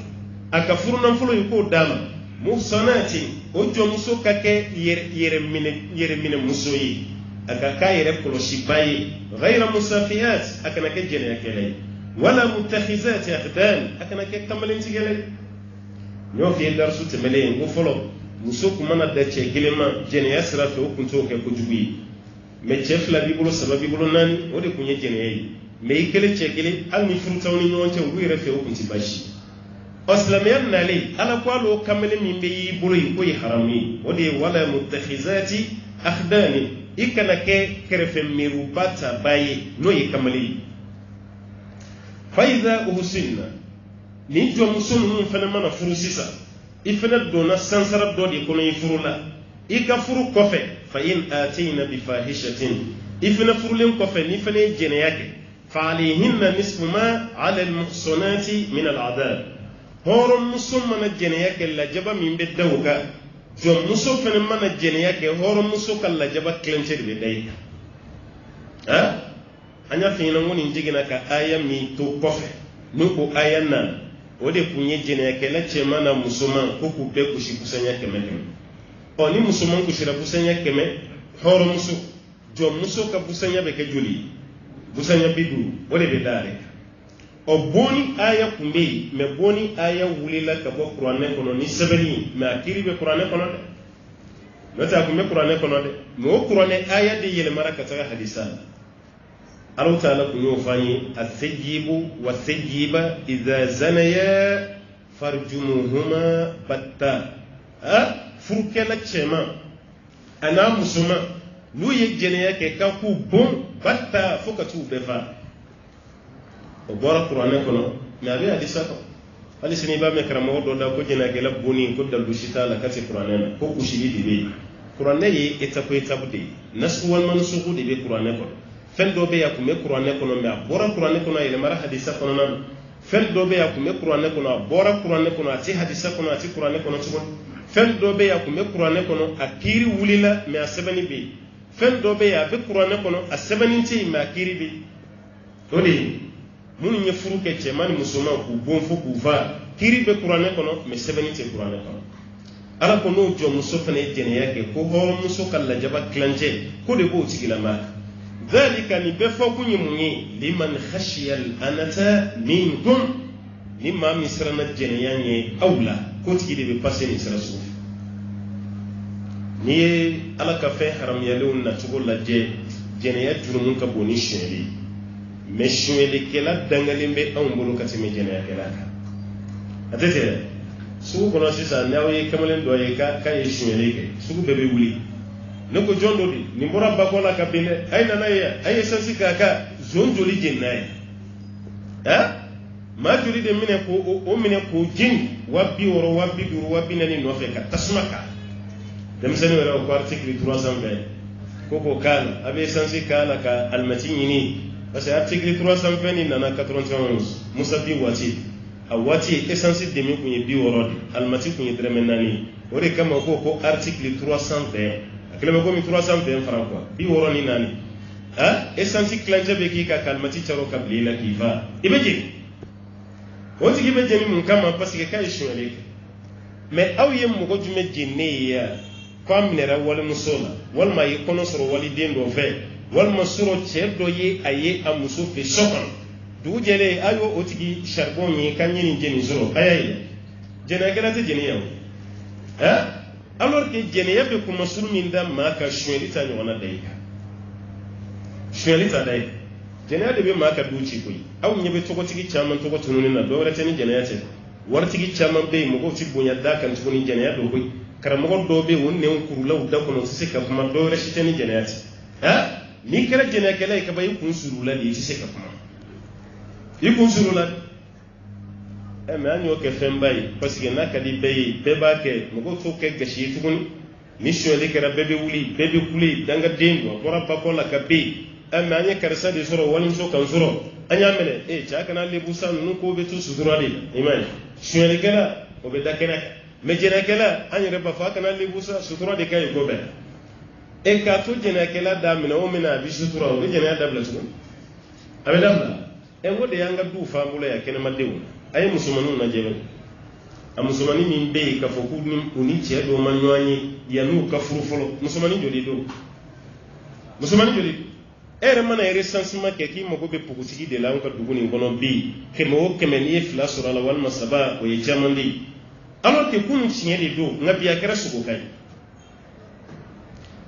Speaker 2: aka furu na furu ko dama muhsanati o jom so ka ke yere mine muso yi aka ka yere koloshi bayi ghayra musafihat aka na ke jene akele wala mutakhizati akhdan akana ke kamalin tigele ñoo fi darsu temele ngo folo muso ku mana da ce gilema jene ya sira fe kunto ke ko jubi me chef la bibulo sababi bulo nani o de kunye jene yi me ikele ce gile al mi furta woni ñoo ce ngu re fe kunti bashi oslamiyan nali ala kwalo kamale mi be bulo yi ko yi harami o de wala mutakhizati akhdani ikana ke kerefe miru bata baye no yi kamale fa iza uhsinna ni jom sunu fana mana furu sisa ifana dona sansara do di kono ifuru la ika furu kofe fa in atina bi fahishatin ifana furu len kofe ni fana jene yake fa alayhinna nisfu ma ala al muhsanati min al adab horom musumma na jene yake la jaba min be dawga jom muso fana mana jene yake horom muso kala jaba klence be dai ha anya fina ngoni jigina ka aya mi to kofe nuko aya nan ode kunye jene ke la chema na musulman ko ku be ku shi kusanya keme oni musulman ku shira kusanya keme horo musu jo muso ka kusanya be ke juli kusanya bidu ode be dare o boni aya kumbe me boni aya wulila ka bo qur'ane kono ni sebeni me akiri be qur'ane kono de nata ku me qur'ane kono de mo qur'ane aya de yele maraka ta hadisa Allah Ta'ala kunyo fani al-thayyibu wa thayyiba idha zanaya farjumuhuma batta furkela chema ana musuma lu yejene yake ka ku bon batta fokatu befa o bora qur'ane kono mi abi hadisa ko ali sini ba me karamo do da ko jena ke la boni ko dalu shita la kati qur'ane ko ku shiri dibe qur'ane yi etape de nasu wal mansuhu dibe qur'ane ko fen do be yakume qur'ane kono me abora qur'ane kono ile mara hadisa kono nan fen do be yakume qur'ane kono abora qur'ane kono ati hadisa kono ati qur'ane kono tugon fen do be yakume qur'ane kono akiri wulila me asabani be fen do be ya be qur'ane kono asabani ti me akiri be dole mun nye furu ke chemani musulman ku bon fo ku va kiri be qur'ane kono me sabani ti qur'ane kono ala kono jo muso fane jene yake ko horo muso kala jaba klanje ko de bo tigila ma ذلك نبفوكني مني لمن خشي الأنة منكم لما مصرنا الجنيان أولى كنت كده بفاسي مصر سوف ني على كفي حرام يلون نتقول لجي جنيان جرمون كبوني شوالي مشوالي كلا دنغلين بي أمبولو كتمي جنيان كلا أتترى سوكو كنا سيسا ناوي كمالين دوائي كا يشوالي كي سوكو بيبي ولي noko jondo di ni mbora bakola kabine aina na ya ayi sansi kaka zonjoli jennayi ma joli de mine ko o mine ko jin wabbi woro wabbi duru wabbi nani no fe ka tasmaka dem sene wala ko article 320 koko kala abe sansi kala ka almatini ni parce que article 320 ni nana 91 musabi wati awati essence de mi kunye bi woro almati kunye dremenani ore kama ko article 320 keleme ko mi 320 francs quoi bi woro ni nani essence klanje be ki ka kalmati charo kablila kifa ibeje wonti gibe jeni mun kama parce que kay shwele mais aw yem mo ko jume jinne ya ko minera wala musola wal ma yikono soro wali dendo fe wal masuro chebdo ye aye amuso fe sokon du jele ayo otigi charbon ni kanyini jeni zoro ayaye jena galate jeni yaw alors que jene yabe ko masrumin da maka shwelita ni wana daika shwelita dai jene yabe maka duci koyi aw nyebe to ko tigi chaman to ko tununi na do rete ni jene yace war tigi chaman be mo ko ci bunya da kan to ni jene ya do koyi karamo ko do be wonne on kurulaw da ko no sika kuma do rete ni jene yace ni kala jene kala ka bay kun surula di ci sika kuma ikun surula mais an yo ke fembayi parce que nakadi bayi beba ke mo to ke gashi tukun mission de kera bebe wuli bebe kuli danga dendo bora pakola ka be mais anya karsa de soro wani so kan soro anya mele cha kana le busa nu ko be to sudura de imani mission de kera o be dakena me jena kela anya reba fa kana le busa sudura de kay go be ka to jena kela da mina o mina bi sudura o be jena da bla tukun abe dabla ngode yanga du fa mbula ya kene madewu ay musulmanu na jebe a musulmani min be ka foku ni uni che do manwani yanu ka furu folo musulmani jodi do musulmani jodi mana recensement ke ki mago be pugutigi de la on ka duguni kono bi kemo ni fila sura la wal masaba o ye jamandi alors que kunu tiɲɛ de do ngabi akara sugo kai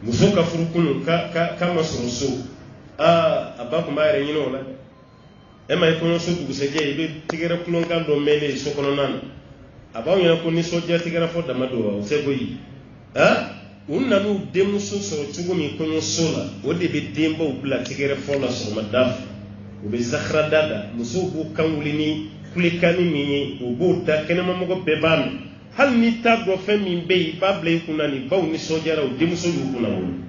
Speaker 2: muso ka furu kunu ka masoro so aba kuma yɛrɛ ɲini o la e ma ye kɔɲɔso dugusɛjɛ i bɛ tigɛrɛ kulonkan dɔ mɛnɛ so kɔnɔna na a b'aw ɲɛna ko nisɔndiya tigɛrɛ fɔ dama don wa o tɛ koyi u nan'u denmuso sɔrɔ cogo min kɔɲɔso la o de bɛ denbaw bila tigɛrɛ fɔ la sɔgɔmada fɛ u bɛ zakara da musow b'u kan wuli ni kulekanni min ye u b'o da kɛnɛmamɔgɔ bɛɛ b'a mɛn hali ni t'a dɔn fɛn min bɛ yen i b'a bila i kunna nin baw nisɔndiyara o denmuso y'u kunna wolo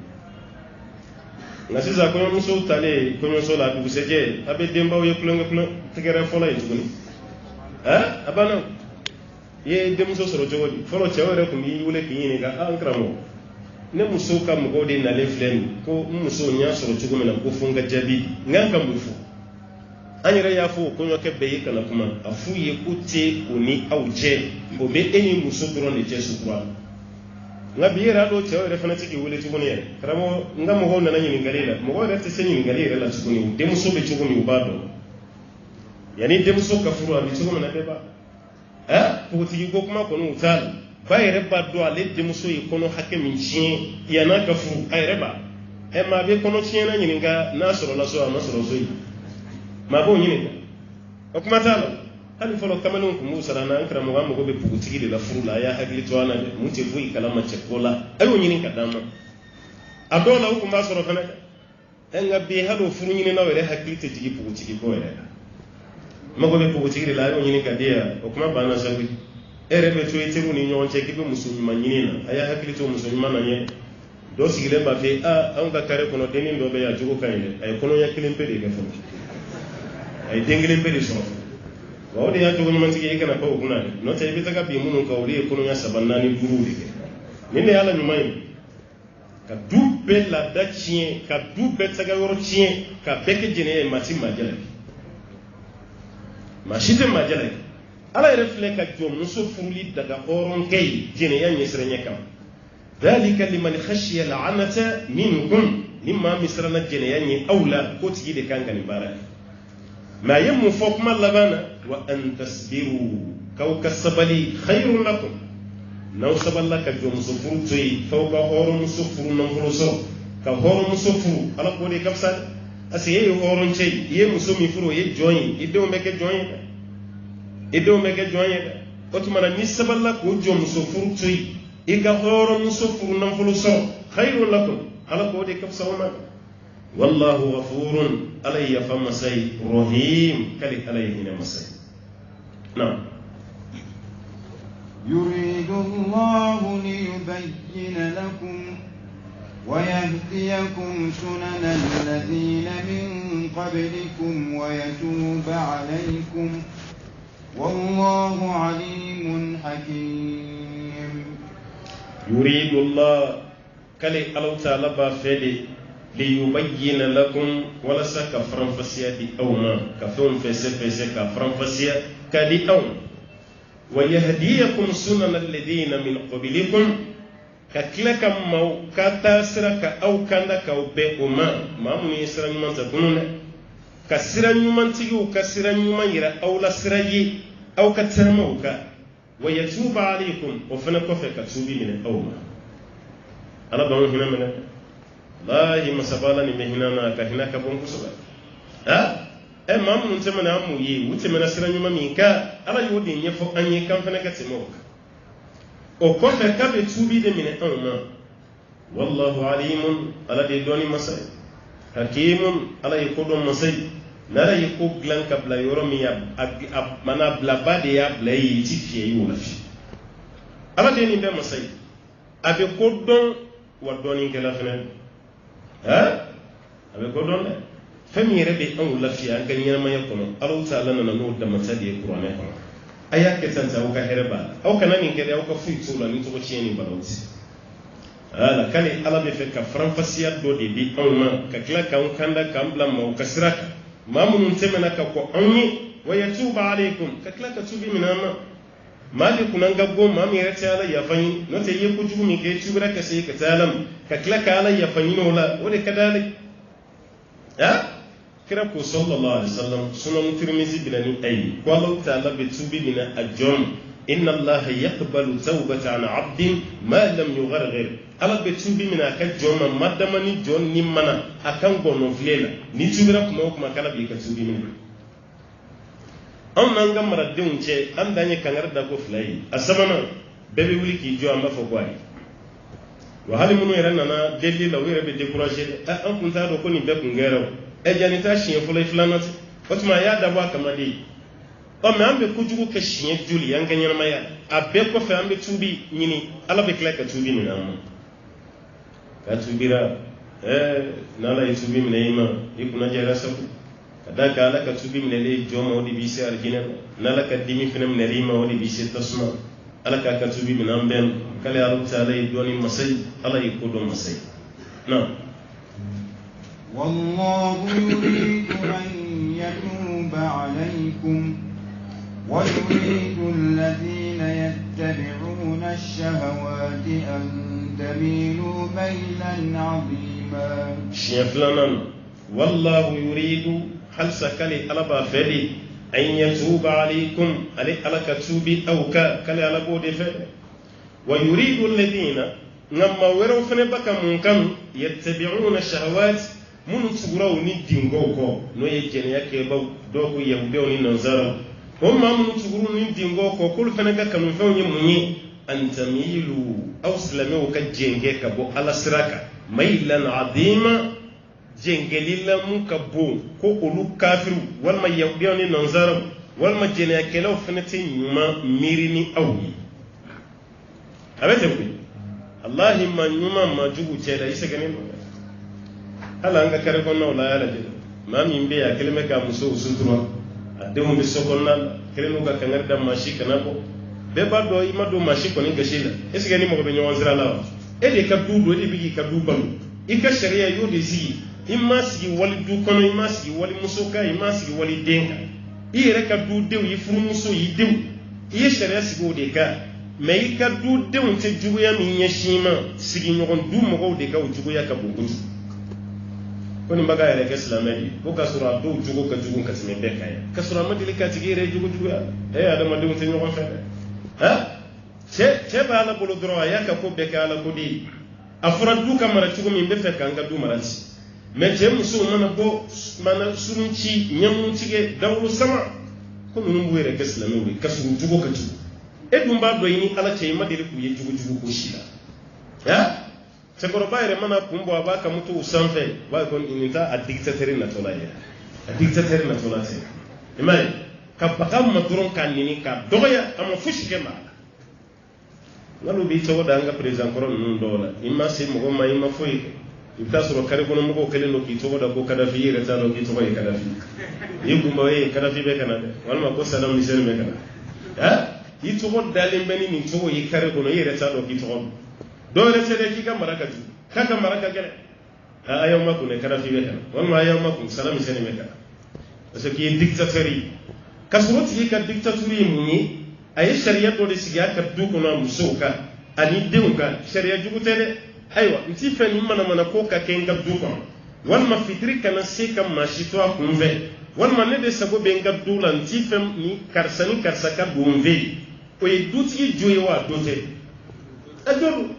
Speaker 2: nka sisan kɔɲɔmusow talen kɔɲɔso la dugusɛjɛ a bɛ denbaw ye kulonkɛ tigɛrɛ fɔlɔ ye tuguni a banna i ye denmuso sɔrɔ cogo di fɔlɔ cɛw yɛrɛ tun b'i wele k'i ɲininka n karamɔgɔ ne muso ka mɔgɔw de nalen filɛ nin ko n muso n y'a sɔrɔ cogo min na ko fo n ka jaabi n kan ka mun fɔ an yɛrɛ y'a fɔ o kɔɲɔkɛ bɛɛ ye kana kuma a f'u ye ko tɛ o ni aw cɛ o bɛ e ni muso dɔrɔn de cɛ sutura nka bi yɛrɛ a dɔw cɛw yɛrɛ fana tɛ k'i wele tuguni yɛrɛ karamɔgɔ n ka mɔgɔw nana ɲininkali la mɔgɔw yɛrɛ tɛ se ɲininkali yɛrɛ la tuguni denmuso bɛ cogo min u b'a dɔn yanni denmuso ka furu a bɛ cogo min na bɛɛ b'a pogotigi ko kuma kɔni u t'a la ba yɛrɛ b'a dɔn ale denmuso ye kɔnɔ hakɛ min tiɲɛ yann'a ka furu a yɛrɛ b'a maa bɛ kɔnɔ tiɲɛna ɲininka n'a sɔrɔla so a ma sɔrɔ so yen maa b'o ɲininka o kuma t'a la hali fɔlɔ kamalenw tun b'u sara n'an karamɔgɔ an mago bɛ pogotigi de la furu la a y'a hakili to an na dɛ mun tɛ foyi kalama cɛ ko la a y'o ɲini ka d'an ma a dɔw la u tun b'a sɔrɔ fana nka bi hali o furu ɲininaw yɛrɛ hakili tɛ jigin pogotigi ko yɛrɛ la mago bɛ pogotigi de la a y'o ɲini ka di yan o kuma banna sabu e yɛrɛ bɛ to i teriw ni ɲɔgɔn cɛ k'i bɛ muso ɲuman ɲini na a y'a hakili to muso ɲuman na ɲɛ dɔ sigilen b'a fɛ anw ka kare kɔnɔ dennin dɔ bɛ yan a jogo ka ɲi dɛ a ye kɔnɔɲɛ kelen pe de kɛ fɔlɔ a ye den kelen pe de sɔrɔ wa o de y'a jogo ɲumantigi i kana pan o kunna dɛ n'o tɛ i bɛ taga bin minnu kan olu ye kɔnɔɲɛ 3 4 5 de kɛ nin de y'ala ɲuman ye ka du bɛɛ laada tiɲɛ ka du bɛɛ taga yɔrɔ tiɲɛ ka bɛɛ kɛ jɛnɛya ye maa si maa jalaki maa si tɛ maa jalaki ala yɛrɛ filɛ ka jɔ muso furuli daga hɔrɔnkɛ ye jɛnɛya ɲɛsiranɲɛ kama dhalika liman khashiya al'anata minkum ni maa min siranna jɛnɛya ɲɛ aw la ko tigi de kan ka nin baara kɛ mais a ye mun fɔ kuma laban na wa an tasbiru k'aw ka sabali khayrun lakum n'aw sabalila ka jɔ muso furu to yen f'aw ka hɔrɔnmuso furu nafolo sɔrɔ ka hɔrɔnmuso furu ala k'o de ka fisa dɛ parce que e ye hɔrɔn cɛ ye i ye muso min furu o ye jɔn ye i denw bɛ kɛ jɔn ye dɛ i denw bɛ kɛ jɔn ye dɛ o tuma na ni sabalila k'o jɔ muso furu to yen i ka hɔrɔnmuso furu nafolo sɔrɔ khayrun lakum ala k'o de ka fisa o ma wallahu ghafurun ala ye yafa masa ye rahim kali ala ye hinɛ masa ye naam
Speaker 1: يريد الله ليبين لكم ويهديكم سنن الذين من قبلكم ويتوب عليكم والله عليم حكيم
Speaker 2: يريد الله كلي الله تعالى بافدي ليبين لكم ولا سك فرنفسياتي او ما كفون فسفسه كفرنفسيا كدي او ويهديكم سنن الذين من قبلكم ككلك مو كتاسرك او كانك او بما ما من يسرن من تكونون كسرن من تيو كسرن من يرا او لا سري او كترموك ويتوب عليكم وفنكم فكتوبي من او ما على بون هنا من الله مسبالا ni mehina na kahina ka bonku soba mamu ntema na amu yi wutemena sira nyuma minka ala yodi nyefo anye kan fana ka timoka o ko fe ka be tubi de mine anma wallahu alimun ala de doni masai hakimun ala yikodo masai nara yiko glan ka bla yoro mi ya mana bla bade ya bla yi ti fie yi wala fi ala de ni be masai abe ko don wa doni kala fana abe ko don fami yɛrɛ bɛ anw lafiya an ka ɲɛnamaya kɔnɔ Alahu Taala nana n'o damata de ye kuranɛ kɔnɔ a y'a kɛ tan aw ka hɛrɛ b'a la aw kana nin kɛ dɛ aw ka foyi t'o la ni tɔgɔ tiɲɛ ni balawu tɛ ala k'ale ala bɛ fɛ ka faranfasiya dɔ de di anw ma ka tila k'an kanda k'an bila maaw ka sira kan maa minnu tɛmɛna ka kɔ anw ye wa yatuba alaykum ka tila ka tubi minɛ an ma maa de kun an ka bɔ maa min yɛrɛ tɛ ala yafa ɲini n'o tɛ i ye kojugu min kɛ i tubira ka se ka taa ala ma ka tila ka ala yafa ɲini o la o de ka d'ale kira ko sallallahu alaihi wasallam sunan tirmizi bilani ay ko Allah ta'ala be tubi mina ajom inna Allah yaqbalu tawbata an 'abdin ma lam yugharghir Allah be tubi mina ka joma madamani jon ni mana akan gono flela ni tubira kuma kala be ka tubi mina an nan ga maradin ce an danye kangar da ko flai asamana bebe wuli ki jo amba fo kwai wa hali munu yara nana delli la wira be décourager an kun ta do ko ni be kun gero e jani ta shin fulai flanat otuma ya da ba kamadi o me ambe ko jugo ke shin juli yan ganyen maya abbe ko fe ambe tubi nyini ala be kla ka tubi ni amma ka tubira nala tubi mi neima ikuna jara sabu kada ka ala ka tubi mi le joma odi bi se arjina nala ka dimi fenam ne rima odi bi se tasma ala ka tubi mi namben kale alu taala doni masay ala ikodo masay na
Speaker 1: والله يريد أن يتوب عليكم ويريد الذين يتبعون الشهوات أن تميلوا ميلا عظيما
Speaker 2: شيفلنا والله يريد هل سكلي ألبا فدي أن يتوب عليكم على كتوبي أو كالي على بودي فدي ويريد الذين نما وروا فنبك منكم يتبعون الشهوات mun tuguraw ni dingo ko no ye jene yake baw do ko yewde ni nanzara ko ma mun tuguru ni dingo ko kul fana ka kanu fe ni munyi an tamilu aw islamu ka jenge ka bo ala siraka mailan adima jengelilla mun ka bo ko ulu kafiru wal ma yewde ni nanzara wal ma jene yake law fana tin nyuma mirini awni abete ko allahi man nyuma ma jugu ceda isa ganin hala anga kare ko no la yala je mami mbe ya kelme ka muso usutura ademu bi sokonna kelme ga kangar da mashi kana ko be ba do ima do mashi ko ni gashila esiga ni mo be nyawan zira lawa e de ka dudo e bigi ka dubalu ika sharia yo de zi imma sigi wali du kono imma sigi wali muso ka imma sigi wali denga ire ka du dew yi furu muso yi dew yi sharia sigi o de ka me ka du dew te jugu ya min yashima sigi nyogon du mo de ka o jugu ya ka bugutu koni mbaga yere ke islamai ko kasura do jugo ka jugo ka time be kay kasura madili ka tigire jugo jugo ya adama do te nyoko fe che ba la bolo droit ya ka ko be ka la ko di afura du ka mara jugo min be fe ka nga du marati me je muso mana surunci nyamu tige dawlu sama ko nunu were ke islamai kasuru jugo ka jugo e dum ba do yini ala che madili ku ye jugo jugo ko shila sekoro bayre mana kumbo abaka mtu usamfe ba kon inita dictateur na tolaya dictateur na tolate imani kabaka maduron kanini ka doya ama fushike ma ngalo bi to wadanga president koron nun dola imma se mo ma imma foyi ibta suro kare kono mo ko kele no ki to wada ko kada fi yere tano ki to bay kada fi yibu mo e kada fi be kana de walma ko salam ni sen me kana yi to wadale beni min to yi kare kono yere tano ki to dole sai dai kika maraka ju kaka maraka gele ayo mako ne kada fi beta wal ma ayo mako salam sene meka parce que dictatori kasuroti ka dictatori muni ay sharia do de siga ka du ko na musoka ani deunka sharia jugutele aywa nti fe ni mana ko ka kenga du ko wal ma fitri kana se kam mashitwa kunve wal ma ne de sago be nga du lan ti fe ni karsani karsaka bonve o e duti joyewa dote adoru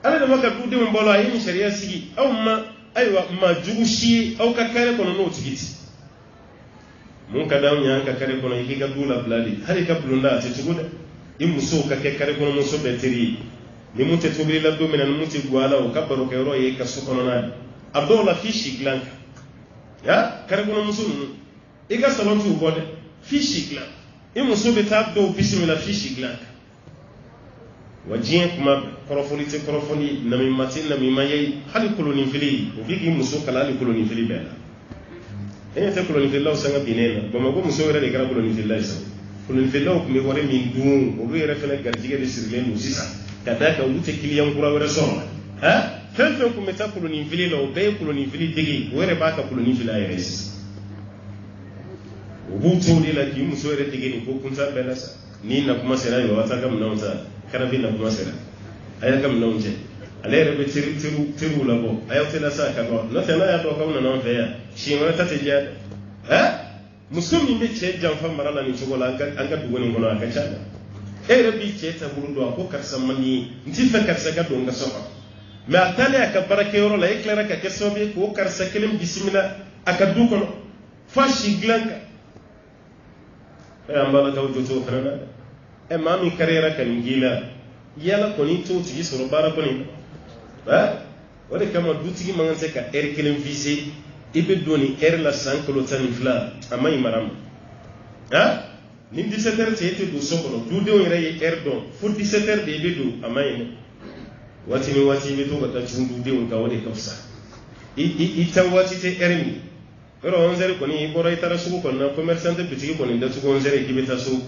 Speaker 2: ala da maka du de mbolo ayi sharia sigi aw ma aywa ma jugushi aw ka kare kono no tigiti mun ka dawo nyan ka kare kono yi ga dula blali hari ka blunda te tuguda imuso ka ke kare kono muso beteri ni mun te tugri la do mena mun te gwala o kabaro ke ro ye ka sokono na adola fishi glanka ya kare kono muso nu iga salontu bode fishi glanka imuso beta do bismillah fishi glanka wajien kuma korofoli nami matin nami mayai hali koloni fili ofiki muso kala hali koloni fili bela te koloni fili law sanga binena bama go muso wera de kala koloni fili law koloni fili law kuma wore min dum o wera fele garjige de sirle no sisa kada ka wute kiliyan kura wera so fen kuma ta koloni fili law be koloni fili digi wera ba ka koloni fili ayres o buto de la ki muso wera digi ni ko kunta bela sa ni na kuma sera yo wata gam na unta kana vina kuma sera aya kam naunje ale rebe tiru la bo ayo tela sa ka bo no tena ya to ka una non fe ya shi wala tate ja musumi be ce jamfa marala ni chogola anga dugoni ngono aka chada rebi ce ta burudo ko karsa mani nti fe karsa ga donga sofa me atale aka barake yoro la iklara ka keso be ko karsa kelim bismillah aka dukono fashi glanka ambala ka wuto fanana mami karera kan ngila yala koni to tigi soro bara koni wala kama dutigi manganse ka kelim visi ibe doni la sankolo tanifla amay maram ni 17h tete do sokono du de wira ye don fu 17h de be do amay wati be to gata chundu de on ka wode kafsa tawati te ermi ro onzere koni boro itara suko konna commerçant de boutique koni da suko onzere kibeta su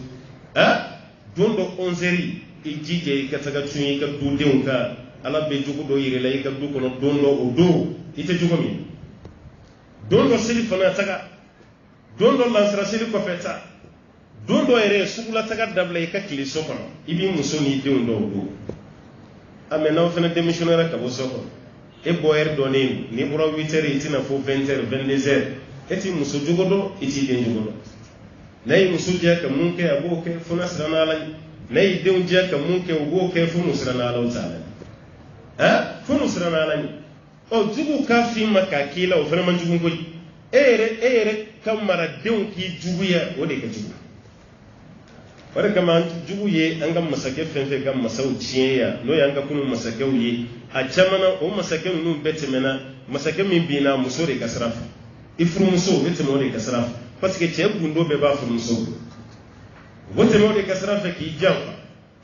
Speaker 2: dondo onzeri ijije kataga tuni ka du de on ka ala be jugo do yire lay ka du kono dondo o do ite jugo mi dondo sili fana taga dondo lansra sili ko feta dondo ere sugula taga dable ka kili sokono ibi musoni dondo do amena fana démissionnaire ka bo soko e boyer donin ni buro 8h itina fo 20h 22h eti muso jugodo iti den jugodo nay muso je ka munke aboke funa sirana ala nay de je ka munke aboke fu musrana ala taala fu musrana ala o jugu ka fi maka kila o vraiment jugu ko ere kamara dew ki juguya o de ka jugu wala kama jugu ye anga masake fenfe gam masaw ciya no yanga kunu masake ye a chamana o masake nu betemena masake min bina musore kasrafa ifru muso betemo de kasrafa parce que tiye gundo be ba fru muso betemo de kasrafa ki jamfa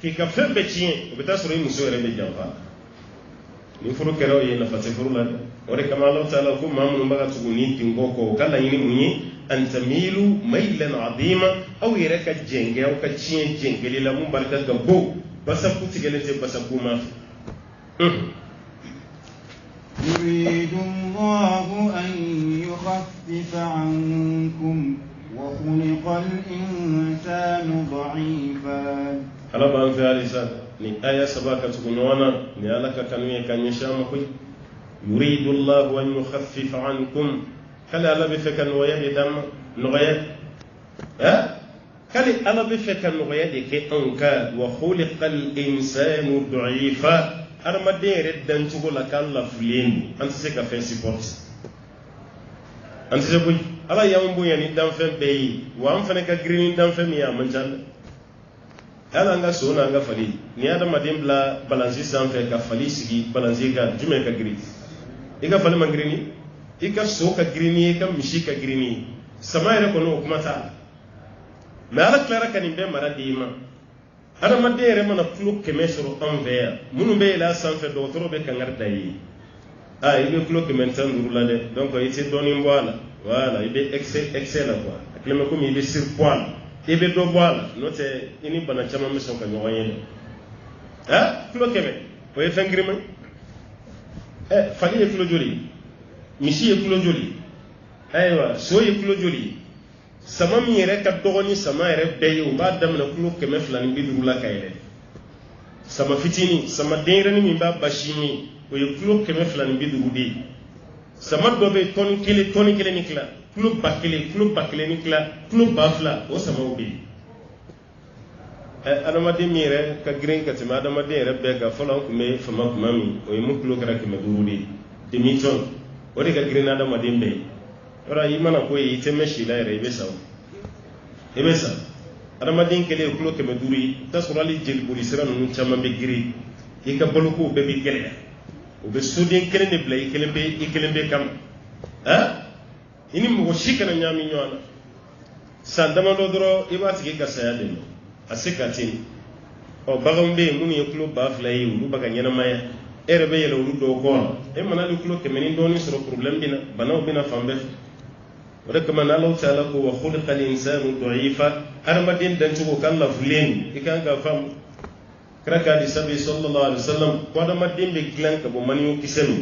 Speaker 2: ki ka fembe ciye o beta soro muso re be jamfa ni furu kero ye na fate furu la ore kama Allah taala ko mamun baga tuguni tingo ko kala yini munyi antamilu mailan adima aw yaraka jenge aw ka ciye jenge la mun barka gabo basa kutigele te basa kuma
Speaker 1: يريد الله أن يخفف عنكم وخلق الإنسان ضعيفا
Speaker 2: ala ban fi alisa ni aya sabaka tukunwana ni alaka kanuye kanyesha makui yuridu Allah an yukhaffifa ankum kala ala bi fakan waya bidam nughaya kali ala bi fakan nughaya de ke anka wa khuliqal insanu da'ifa armadere dan tugola kan la fuleni an se ka fen support an se bu ala yambu yani dan fen beyi wa am fane ka green dan fen ya manjal ala nga so na nga fali ni adama dimbla balansi sanfe ka fali sigi balansi ga jume ka green iga fali mangrini ika so ka green ka mishi ka green samaire ko no kuma ta ma ala clara kan be maradima adama dere mana klo kemesoro envers munu be la sanfe do toro be kangar dayi ibe klo kementan durula de donc ite doni mbala voilà ibe excellent quoi aklema ko mi ibe surpoids ibe do bwala note ini bana chama mission ka nyoyene klo keme o e fengrima fali e klo joli misi e klo joli aywa so e klo joli sama mi yere ka dogoni sama yere beyo ba damna klo keme flani bidurula kayre sama fitini sama denrani mi ba bashini o e klo keme flani bidurudi sama dobe toni kele nikla klo bakile nikla klo bafla o sama obi adama de mire ka green ka tima adama de rebe ka fola ko me fama ko mami o e mu klo kara ke medurudi demiton o de ka green adama de mbe ora imana ko yi teme shila ere ibesa adama din kele klo ke meduri tasurali jeli buri sira no chama be giri ika boluko be bi gele o be sudin kele ne blay kele be kam ini mo shikana nyami nyona sandama do doro ibati ke kasaya de asikatin o bagambe mun ye klo ba flay ulu baga nyana maya ere be yelo ulu do ko e manali klo ke menin doni soro problem bina banaw bina fambe ولكن الله تعالى وخلق الإنسان ضعيفا أرمدين دنتو كلا فلين إكان كفام كركا دي سبي صلى الله عليه وسلم قد مدين بكلان كبو منيو كسلو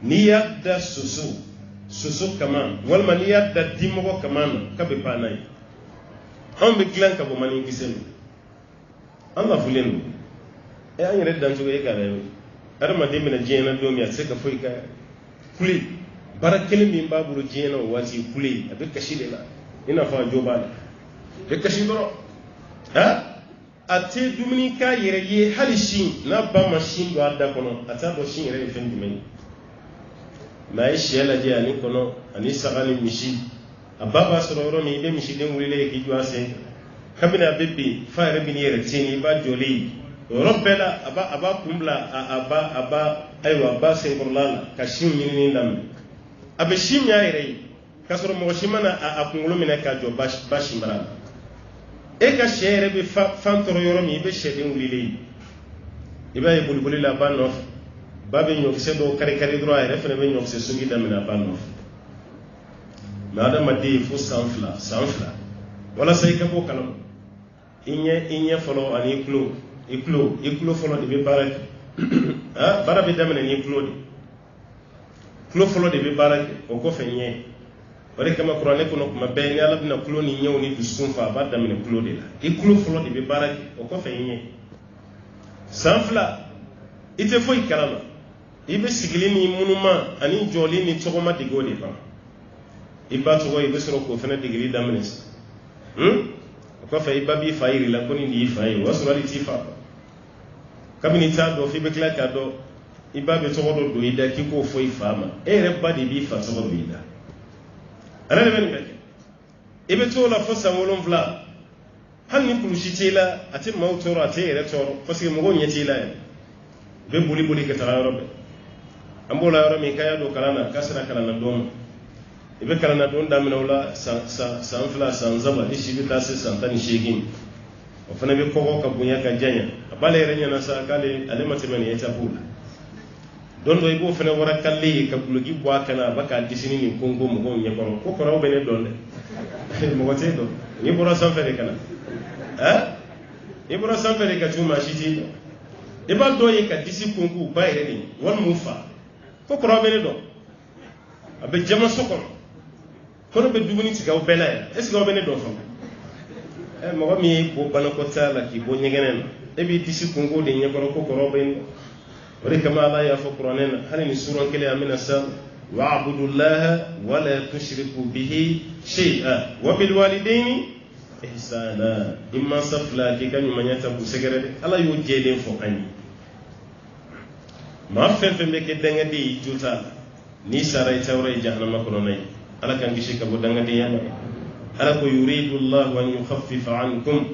Speaker 2: نيات دا سوسو كمان والما نيات دا ديمو كمان كبي باناي هم بكلان كبو منيو كسلو الله فلين أي رد دنتو إكان adamaden bɛna diɲɛ na don min a tɛ se ka foyi kɛ kule baara kelen min b'a bolo diɲɛ na o waati kule a bɛ kasi de la i n'a fɔ a jo b'a la a bɛ kasi dɔrɔn a tɛ dumuni k'a yɛrɛ ye hali sin n'a ba ma sin don a da kɔnɔ a t'a dɔn sin yɛrɛ ye fɛn jumɛn ye mɛ a ye sɛ lajɛ ani kɔnɔ ani saga ni misi a ba b'a sɔrɔ yɔrɔ min i bɛ misiden wililen ye k'i jɔ a sen kabini a bɛ bin fa yɛrɛ bɛ n'i yɛrɛ tiɲɛ i b'a jɔlen ye o yɔrɔ bɛɛ la a b'a kun bila a ba senkɔrɔla la ka sin ɲinini daminɛ a bɛ sin min a yɛrɛ ye k'a sɔrɔ mɔgɔ si mana a kunkolo minɛ k'a jɔ ba sin mara la e ka sɛ yɛrɛ bɛ fan tɔɔrɔ yɔrɔ min i bɛ sɛden wililen ye i b'a ye boliboli la a ba nɔfɛ ba bɛ ɲɔkisɛ dɔw kari-kari dɔrɔn a yɛrɛ fana bɛ ɲɔkisɛ sogi daminɛ a ba nɔfɛ mɛ adamaden fo san fila walasa i ka bɔ kalama i ɲɛ fɔlɔ ani i tulo fɔlɔ de bɛ baara kɛ baara bɛ daminɛ ni tulo de tulo fɔlɔ de bɛ baara kɛ o kɔfɛ ɲɛ o de kama kuranɛ kɔnɔ kuma bɛɛ ni Ala bɛna tulo ni ɲɛw ni dusukun fa a b'a daminɛ tulo de la i tulo fɔlɔ de bɛ baara kɛ o kɔfɛ ɲɛ san fila i tɛ foyi kalama i bɛ sigili ni munuma ani jɔli ni tɔgɔma dege o de kan i ba tɔgɔ i bɛ sɔrɔ k'o fana degeli daminɛ o kɔfɛ i ba b'i fa yiri la ko nin de y'i fa ye o y'a sɔrɔ hali t'i fa kabini i t'a dɔn f'i bɛ tila k'a dɔn i ba bɛ tɔgɔ dɔ don i da k'i k'o fɔ i fa ma e yɛrɛ ba de b'i fa tɔgɔ don i da ale de bɛ nin bɛ kɛ i bɛ t'o la fo san 7 hali ni kulusi t'i la a tɛ maaw tɔɔrɔ a tɛ yɛrɛ tɔɔrɔ parce que mɔgɔw ɲɛ t'i la yɛrɛ u bɛ boli ka taga yɔrɔ bɛɛ an b'o la yɔrɔ min k'a y'a don kalan na k'a sera kalan na don ma i bɛ kalan na don daminɛ o la san 2 san 3 i si bɛ taa se san 18 o fana bɛ kɔgɔ ka bonya ka janya a b'ale yɛrɛ ɲɛna sa k'ale ma tɛmɛ nin étape la don dɔ i b'o fana wara kale ye ka guloki bɔ a kana a ba k'a disi ni nin konko mɔgɔw ɲɛkɔrɔ ko kɔrɔw bɛ ne dɔn dɛ mɔgɔ t'e dɔn n'i bɔra sanfɛ de ka na n'i bɔra sanfɛ de ka t'u maa si t'i dɔn i b'a dɔn ye ka disi konko ba yɛrɛ de walima fa ko kɔrɔw bɛ ne dɔn a bɛ jama so kɔnɔ kɔnɔ bɛ dumuni tigɛ aw bɛɛ la yan est ce que aw bɛ ne dɔn fana mɔgɔ min y'i bɔ banakɔtaa la k'i bɔ ɲɛgɛnɛ na e b'i disi konko de ɲɛkɔrɔ ko kɔrɔw bɛ ne dɔn o de kama Ala y'a fɔ kuranɛ na hali ni suran kelen an bɛna sa wa'budullaha wa la tushriku bihi shay'an wa bil walidayni ihsana i mansa fila k'i ka ɲumanya ta k'u sɛgɛrɛ dɛ Ala y'o jɛlen fɔ an ye maa fɛn fɛn bɛ kɛ dangaden ye jo t'a la n'i sara i tayɔrɔ ye jahanama kɔnɔna ye Ala k'an kisi ka bɔ dangadenya ma Ala ko yuridullahu an yukhaffifa ankum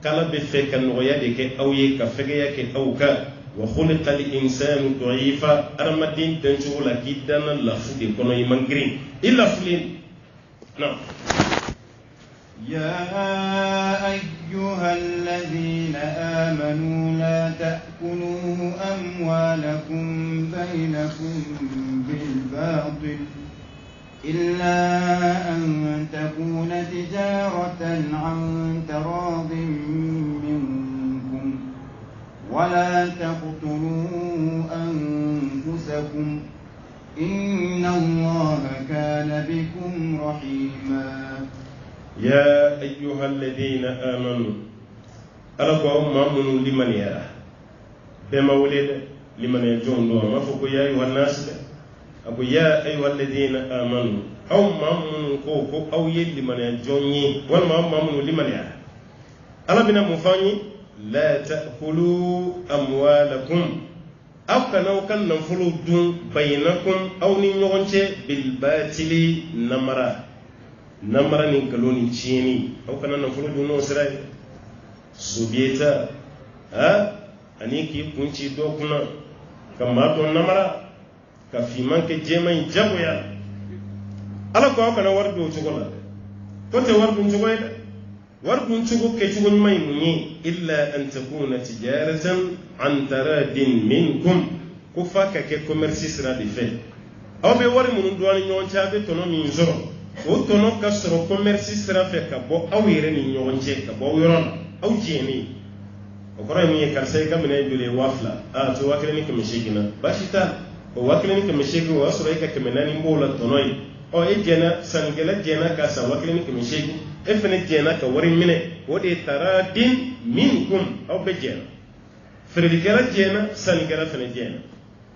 Speaker 2: k'Ala bɛ fɛ ka nɔgɔya de kɛ aw ye ka fɛgɛya kɛ aw kan wa khuliqa al-insanu da'ifa adamaden dancogo la k'i danna lafu de kɔnɔ i man girin i lafulen na
Speaker 1: يا أيها الذين آمنوا لا تأكلوا أموالكم بينكم بالباطل إلا أن تكون تجارة عن تراض منكم ولا تقتلوا أنفسكم إن الله كان بكم رحيما
Speaker 2: يا أيها الذين آمنوا ألقوا مامن لمن يرى بما ولد لمن يجون له ما فوق يا أيها الناس أقول يا أيها الذين آمنوا أو مامن كوكو أو يد لمن يجوني ولا مامن لمن يرى ألا بنا مفاني لا تأكلوا أموالكم أو كان نفلو دون بينكم أو نيونشي بالباطل namara ni nkalon ni tiɲɛni aw kana nafolo dun n'o sira ye sobiyeta ani k'i kun ci dɔ kunna ka maa dɔ namara ka fiman kɛ jɛman in jagoya Ala ko aw kana wari don o cogo la ko tɛ wari dun cogo ye dɛ wari dun cogo kɛcogo ɲuman ye mun ye illa an takuna tijaratan an taradin minkum ko f'a ka kɛ commerce sira de fɛ aw bɛ wari minnu don ani ɲɔgɔn cɛ a bɛ tɔnɔ min sɔrɔ o tɔnɔ ka sɔrɔ commerce sira fɛ ka bɔ aw yɛrɛ ni ɲɔgɔn cɛ ka bɔ aw yɔrɔ la aw jɛnnen o kɔrɔ ye mun ye karisa i ka minɛn joli ye 2000 to 1,800 na baasi t'a o 1,800 o y'a sɔrɔ e ka 400 b'o la tɔnɔ ye e jɛna sannikɛla jɛna ka san 1,800 e fana jɛna ka wari minɛ o de ye taradin minkum aw bɛɛ jɛna feerelikɛla jɛna sannikɛla fana jɛna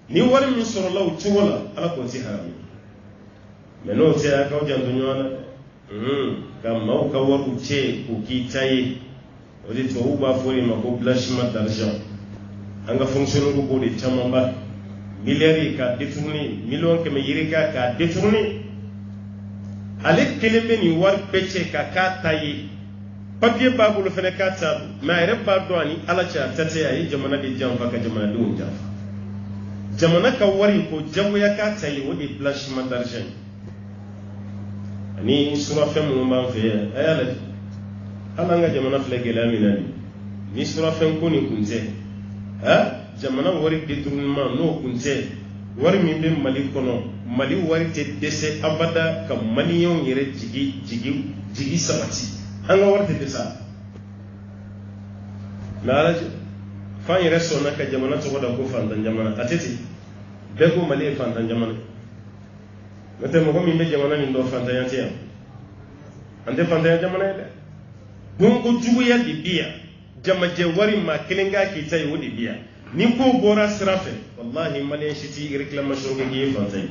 Speaker 2: ni wari min sɔrɔ la o cogo la ala k'o ti haramu mɛ n'o tɛ a k'aw janto ɲɔgɔn na ka maaw ka wariw cɛ k'o k'i ta ye o de tubabuw b'a fɔ o de ma ko blanchiment d'argent an ka fonctionnaire ko k'o de caman ba miliyari k'a détourné miliyɔn 100 yirika k'a détourné ale kelen bɛ nin wari bɛɛ cɛ ka k'a ta ye papier b'a bolo fɛnɛ k'a ta don mɛ a yɛrɛ b'a dɔn ani ala cɛ a ta tɛ a ye jamana de janfa ka jamanadenw janfa jamana ka wari ko jagoya k'a ta ye o de ye blanchiment d'argent ani surafɛn minnu b'an fɛ yan a y'a lajɛ hali an ka jamana filɛ gɛlɛya min na ni surafɛn ko nin kun tɛ jamana wari détournement n'o kun tɛ wari min bɛ Mali kɔnɔ Mali wari tɛ dɛsɛ abada ka maliyɛnw yɛrɛ jigi sabati an ka wari tɛ dɛsɛ mɛ ala f'an yɛrɛ sɔnna ka jamana tɔgɔ da ko fantan jamana a tɛ ten bɛɛ ko Mali ye fantan jamana n'o tɛ mɔgɔ min bɛ jamana nin dɔn fantanya tɛ yan an tɛ fantanya jamana ye dɛ don ko juguya de bi yan jamajɛ wari maa kelen k'a k'i ta ye o de bi yan ni ko bɔra sira fɛ wallahi maliyɛn si t'i réclamation kɛ k'i ye fantan ye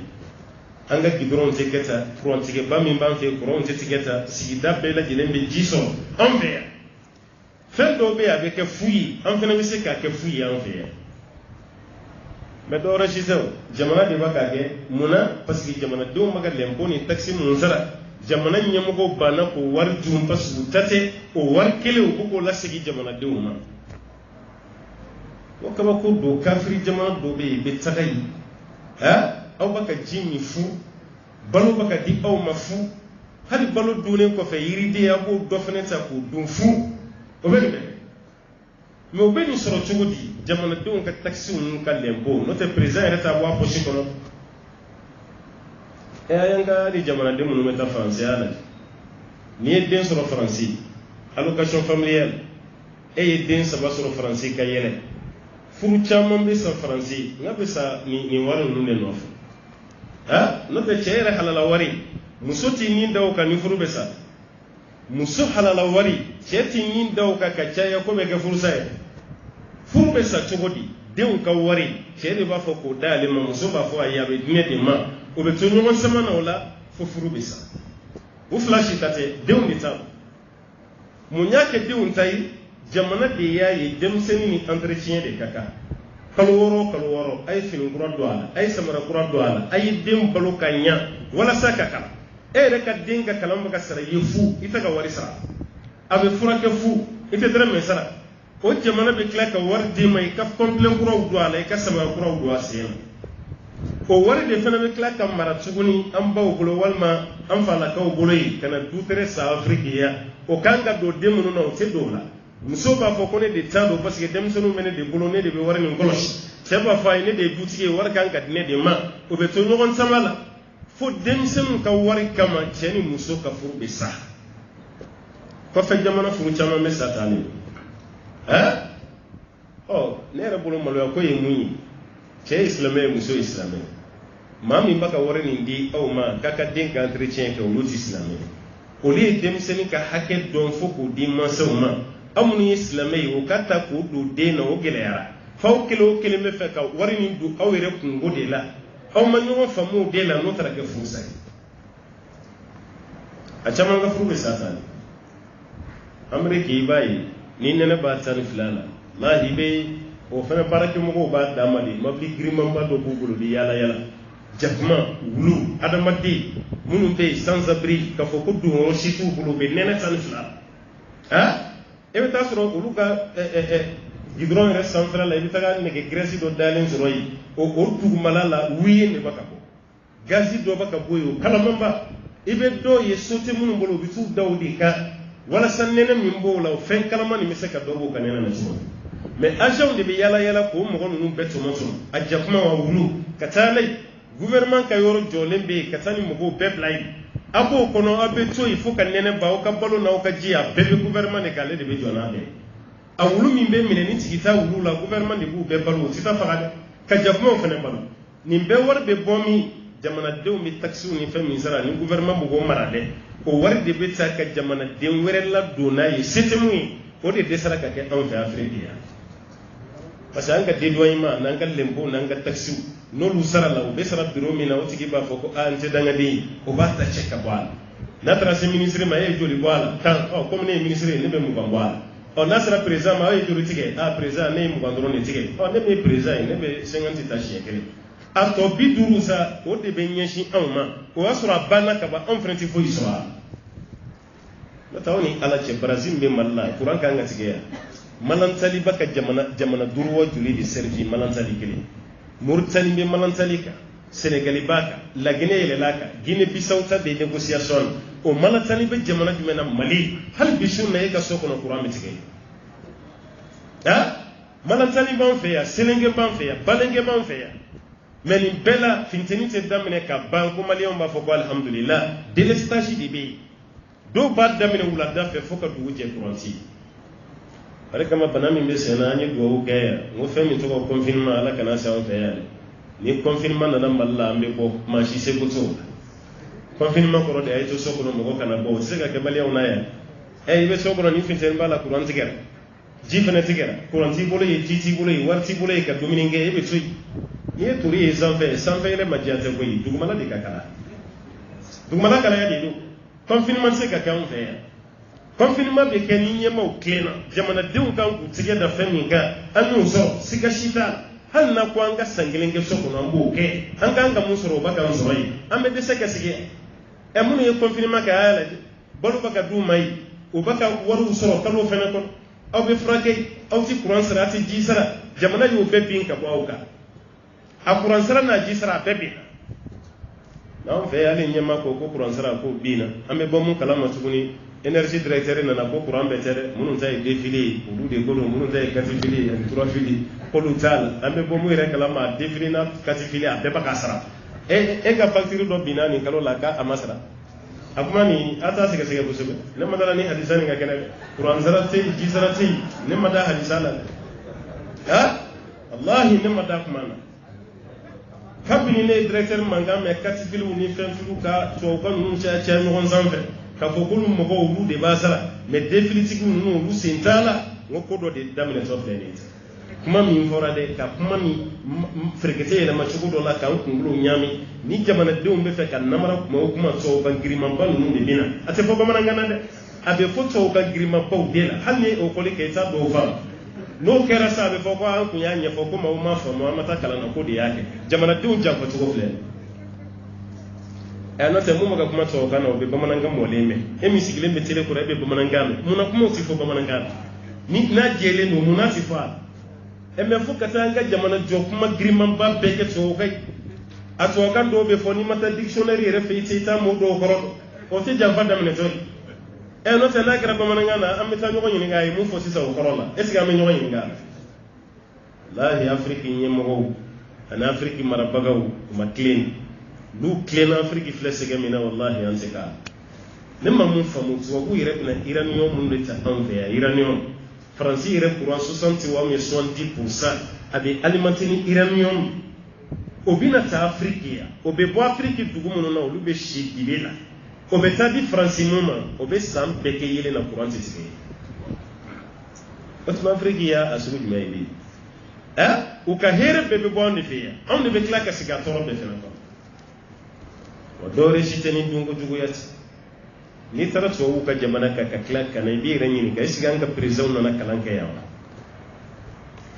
Speaker 2: an ka gidɔrɔnw tɛ kɛ tan kurantigɛba min b'an fɛ kuranw tɛ tigɛ tan sigida bɛɛ lajɛlen bɛ ji sɔrɔ an fɛ yan fɛn dɔw bɛ yen a bɛ kɛ fu ye an fana bɛ se k'a kɛ fu ye an fɛ yan mɛ dɔ wɛrɛ si tɛ o jamana de b'a k'a kɛ munna parce que jamanadenw bɛ ka lɛnpo ni taxi minnu sara jamana ɲɛmɔgɔw banna k'o wari dun parce que u ta tɛ o wari kelen u ko k'o lasegin jamanadenw ma o kabako don kafiri jamana dɔ bɛ yen i bɛ taga yen aw b'a ka ji min fu balo bɛ ka di aw ma fu hali balo dunnen kɔfɛ yiriden a b'o dɔ fana ta k'o dun fu o bɛ nin bɛn mɛ o bɛ nin sɔrɔ cogo di jamanadenw ka taxi ninnu ka lɛnpo n'o tɛ président yɛrɛ t'a bɔ a poche kɔnɔ an ka ni jamanaden minnu bɛ taa faransɛya la n'i ye den sɔrɔ faransi allocation familiale e ye den 3 sɔrɔ faransi ka yɛlɛ furu caman bɛ sa faransi n ka bɛ sa nin wari ninnu de nɔfɛ n'o tɛ cɛ yɛrɛ halala wari muso t'i nin da o kan ni furu bɛ sa muso halala wari cɛ t'i nin da o kan ka caya ko bɛ kɛ furusa ye furu bɛ sa cogo di denw ka wari cɛ de b'a fɔ k'o d'ale ma muso b'a fɔ ayi a bɛ di ne de ma o bɛ to ɲɔgɔn sama na o la fo furu bɛ sa u fila si ta tɛ denw de ta mun y'a kɛ denw ta ye jamana de y'a ye denmisɛnnin ni entretien de ka kan kalo wɔɔrɔ a ye fini kura don a la a ye samara kura don a la a ye den balo ka ɲa walasa ka kalan e yɛrɛ ka den ka kalan bɛ ka sara i ye fu i tɛ ka wari sara a bɛ furakɛ fu i tɛ dɔrɔmɛ sara o jamana bɛ tila ka wari d'i ma i ka complet kuraw don a la i ka samara kuraw don a sen na o wari de fana bɛ tila ka mara tuguni an baw bolo walima an falakaw bolo yen ka na dutere sa Afiriki ya o kan ka don den minnu na o tɛ don o la muso b'a fɔ ko ne de t'a don parce que denmisɛnninw bɛ ne de bolo ne de bɛ wari nin kɔlɔsi cɛ b'a fɔ a ye ne de ye dutigi ye wari kan ka di ne de ma o bɛ to ɲɔgɔn sama la fo denmisɛnninw ka wari kama cɛ ni muso ka furu bɛ sa kɔfɛ jamana furu caman bɛ sa taalen ne yɛrɛ bolo maloya ko ye mun ye cɛ ye silamɛ ye muso ye silamɛ maa min b'a ka wari nin di aw ma k'a ka den ka entretien kɛ olu tɛ silamɛ olu ye denmisɛnnin ka hakɛ dɔn fo k'o di mansaw ma aw minnu ye silamɛ ye o ka ta k'o don den na o gɛlɛyara f'aw kelen o kelen bɛ fɛ ka wari nin don aw yɛrɛ kungo de la aw ma ɲɔgɔn faamu o den na n'o taara kɛ furusa ye a caman ka furu bɛ sa tan Ameriki i b'a ye ni nɛnɛ b'a 12 la lahi bɛ o fana baarakɛmɔgɔw b'a d'a ma de mobili girimanba dɔ b'u bolo de yala yala jakuma wulu adamaden minnu bɛ yen sans abri k'a fɔ ko donyɔrɔ si t'u bolo u bɛ nɛnɛ 12 la e bɛ taa sɔrɔ olu ka gidɔrɔn yɛrɛ sanfɛla la i bɛ taa nɛgɛ gɛrɛsi dɔ dalen sɔrɔ yen o dugumala la wuye de bɛ ka bɔ gazi dɔ bɛ ka bɔ yen o kalamanba i bɛ dɔw ye sote minnu bolo u bɛ t'u da o de kan walasa nɛnɛ min b'o la o fɛn kalama nin bɛ se ka dɔ b'o ka nɛnɛ na cogo mais agents de bɛ yala yala k'o mɔgɔ ninnu bɛɛ tɔmɔ a jakuma wa wulu ka taa n'a ye gouvernement ka yɔrɔ jɔlen bɛ yen ka taa ni mɔgɔw bɛɛ bila yen a b'o kɔnɔ a bɛ to yen fo ka nɛnɛ ba aw ka balo n'aw ka ji a bɛɛ bɛ gouvernement de k'ale de bɛ jɔ n'a bɛɛ a wulu min bɛ minɛ ni tigi t'a wulu la gouvernement de b'u bɛɛ balo o tɛ taa faga dɛ ka jakumaw fana balo nin bɛɛ wari bɛ bɔ min jamanadenw bɛ taxes ni fɛn min sara ni gouvernement b'o mara dɛ o wari de bɛ taa ka jamanaden wɛrɛ ladon n'a ye se tɛ mun ye o de dɛsɛra ka kɛ anw fɛ Afiriki yan parce que an ka dédoyement nan ka lempo nan ka taxi n'olu sara la u bɛ sara bureau min na o tigi b'a fɔ ko n tɛ dangaden o b'a ta cɛ ka bɔ a la n'a taara se ministre ma e ye joli bɔ a la tan comme ne ye ministre ye ne bɛ 20 bɔ a la n'a sera président ma e ye joli tigɛ président ne ye 20 dɔrɔn de tigɛ ne min ye président ye ne bɛ 50 ta siɲɛ kelen a tɔ 50 sa o de bɛ ɲɛsin anw ma o y'a sɔrɔ a banna ka ban anw fana tɛ foyi sɔrɔ a la n'o tɛ aw ni ala cɛ Brazil bɛ Mali la courant kan ka tigɛ yan Malantali ba ka jamana duuru wa joli de servi Malantali kelen Mauritanie bɛ Malantali kan Sénégal b'a kan Laginɛ yɛlɛla kan Guinée Bissau ta de négociation o Malantali bɛ jamana jumɛn na Mali hali bi su na e ka so kɔnɔ courant bɛ tigɛ Malantali b'an fɛ yan Sénégal b'an fɛ yan Balengɛ b'an fɛ yan mais nin bɛɛ la finteni tɛ daminɛ ka ban ko maliyɛnw b'a fɔ ko alhamdulillah délestage de bɛ yen dɔw b'a daminɛ wulada fɛ fo ka dugu jɛ courant tɛ yen ale kama bana min bɛ sen na an ye dugawu kɛ yan n ko fɛn min tɔgɔ confinement ala kana se an fɛ yan ni confinement nana Mali la an bɛ bɔ maa si seko t'o la confinement kɔrɔ de a ye to so kɔnɔ mɔgɔ kana bɔ o tɛ se ka kɛ maliyɛnw na yan i bɛ so kɔnɔ ni funteni b'a la courant tigɛra ji fana tigɛra courant t'i bolo yen ji t'i bolo yen wari t'i bolo yen ka dumuni kɛ e bɛ to yen n'i ye tori ye sanfɛ yɛrɛ ma diya tɛ koyi dugumala de ka kala dugumala kalaya de don confinement tɛ se ka kɛ anw fɛ yan confinement bɛ kɛ ni ɲɛmaaw tilenna jamanadenw kan k'u tigɛ da fɛn min kan an y'o sɔrɔ siga si t'a la hali n'a ko an ka san kelen kɛ so kɔnɔ an b'o kɛ an k'an ka mun sɔrɔ o b'a k'an sɔrɔ yen an bɛ dɛsɛ ka sigi minnu ye confinement kɛ a y'a lajɛ balo bɛ ka d'u ma yen o bɛ ka wariw sɔrɔ kalo fɛnɛ kɔnɔ aw bɛ furakɛ aw tɛ courant sara aw tɛ ji sara jamana y'o bɛɛ bin ka bɔ aw kan a courant sara n'a ji sara a bɛɛ bin na n'anw fɛ hali ɲɛmaa ko courant sara ko bin na an bɛ bɔ mun kalama tuguni énergie directeur nana ko courant bɛ tɛ dɛ minnu ta ye défilé ye olu de ko don minnu ta ye 4 fili ani 3 fili k'olu t'a la an bɛ bɔ mun yɛrɛ kalama a défilé n'a 4 fili a bɛɛ bɛ ka sara e ka facture dɔ binna nin kalo la k'a ma sara a kuma nin a t'a sɛgɛsɛgɛ kosɛbɛ ne ma dala ni hadisa nin ka kɛnɛ courant sara tɛ yen ji sara tɛ yen ne ma da hadisa la dɛ wallahi ne ma da kuma na kabini ne ye directeur mankan mɛn 4 filiw ni fɛn filiw ka tubabukan ninnu caya ɲɔgɔn sanfɛ k'a fɔ k'olu mɔgɔw olu de b'a sara mais défilitigiw ninnu olu sen t'a la n ko ko dɔ de daminɛtɔ filɛ nin ye kuma min fɔra dɛ ka kuma min ferekete yɛlɛma cogo dɔ la k'an kunkolo ɲaami ni jamanadenw bɛ fɛ ka namara kuma o kuma tubabukan girimanba ninnu de bɛ na a tɛ fɔ bamanankan na dɛ a bɛ fɔ tubabukan girimanbaw de la hali ni ekɔli kɛ i t'a dɔw faamu n'o kɛra sa a bɛ fɔ ko an kun y'a ɲɛfɔ ko maaw ma faamu an ma taa kalan na ko de y'a kɛ jamanadenw janfa cogo filɛ n'o tɛ mun bɛ ka kuma tubabukan na o bɛ bamanankan mɔlen mɛn e min sigilen bɛ télé kɔrɔ e bɛ bamanankan mɛn munna kumaw tɛ fɔ bamanankan na ni n'a jɛlen don munna tɛ fɔ a la mɛ fo ka taa an ka jamana jɔ kuma girimanba bɛɛ kɛ tubabukan ye a tubabukan dɔw bɛ fɔ n'i ma taa dictionnaire yɛrɛ fɛ i tɛ taa mɔɔ dɔw kɔrɔ o tɛ janfa daminɛtɔ ye n'o tɛ n'a kɛra bamanankan na an bɛ taa ɲɔgɔn ɲininka a ye mun fɔ sisan o kɔrɔ la est ce que an bɛ ɲɔgɔn ɲininka a la walahi afiriki ɲɛmɔgɔw ani afiriki marabagaw u ma tilen n'u tilenna afiriki filɛ sɛgɛ min na walahi an tɛ k'a ne ma mun faamu tubabu yɛrɛ bɛna iraniɲɔn minnu de ta anw fɛ yan iraniɲɔn faransi yɛrɛ courant 60 ou 70% a bɛ alimenter ni iraniɲɔn o bɛna taa afiriki yan o bɛ bɔ afiriki dugu minnu na olu bɛ si dibe la o bɛ taa di faransi mun ma o bɛ san bɛɛ kɛ yelen na courant tɛ tigɛ o tuma afiriki ya a sugu jumɛn ye bi u ka hɛrɛ bɛɛ bɛ bɔ anw de fɛ yan anw de bɛ tila ka sigi a tɔɔrɔ bɛɛ fana kɔnɔ wa dɔwɛrɛ si tɛ ni dunko juguya tɛ n'i taara tubabuw ka jamana kan ka tila ka na i b'i yɛrɛ ɲininka est ce que an ka présidents nana kalan kɛ yan wa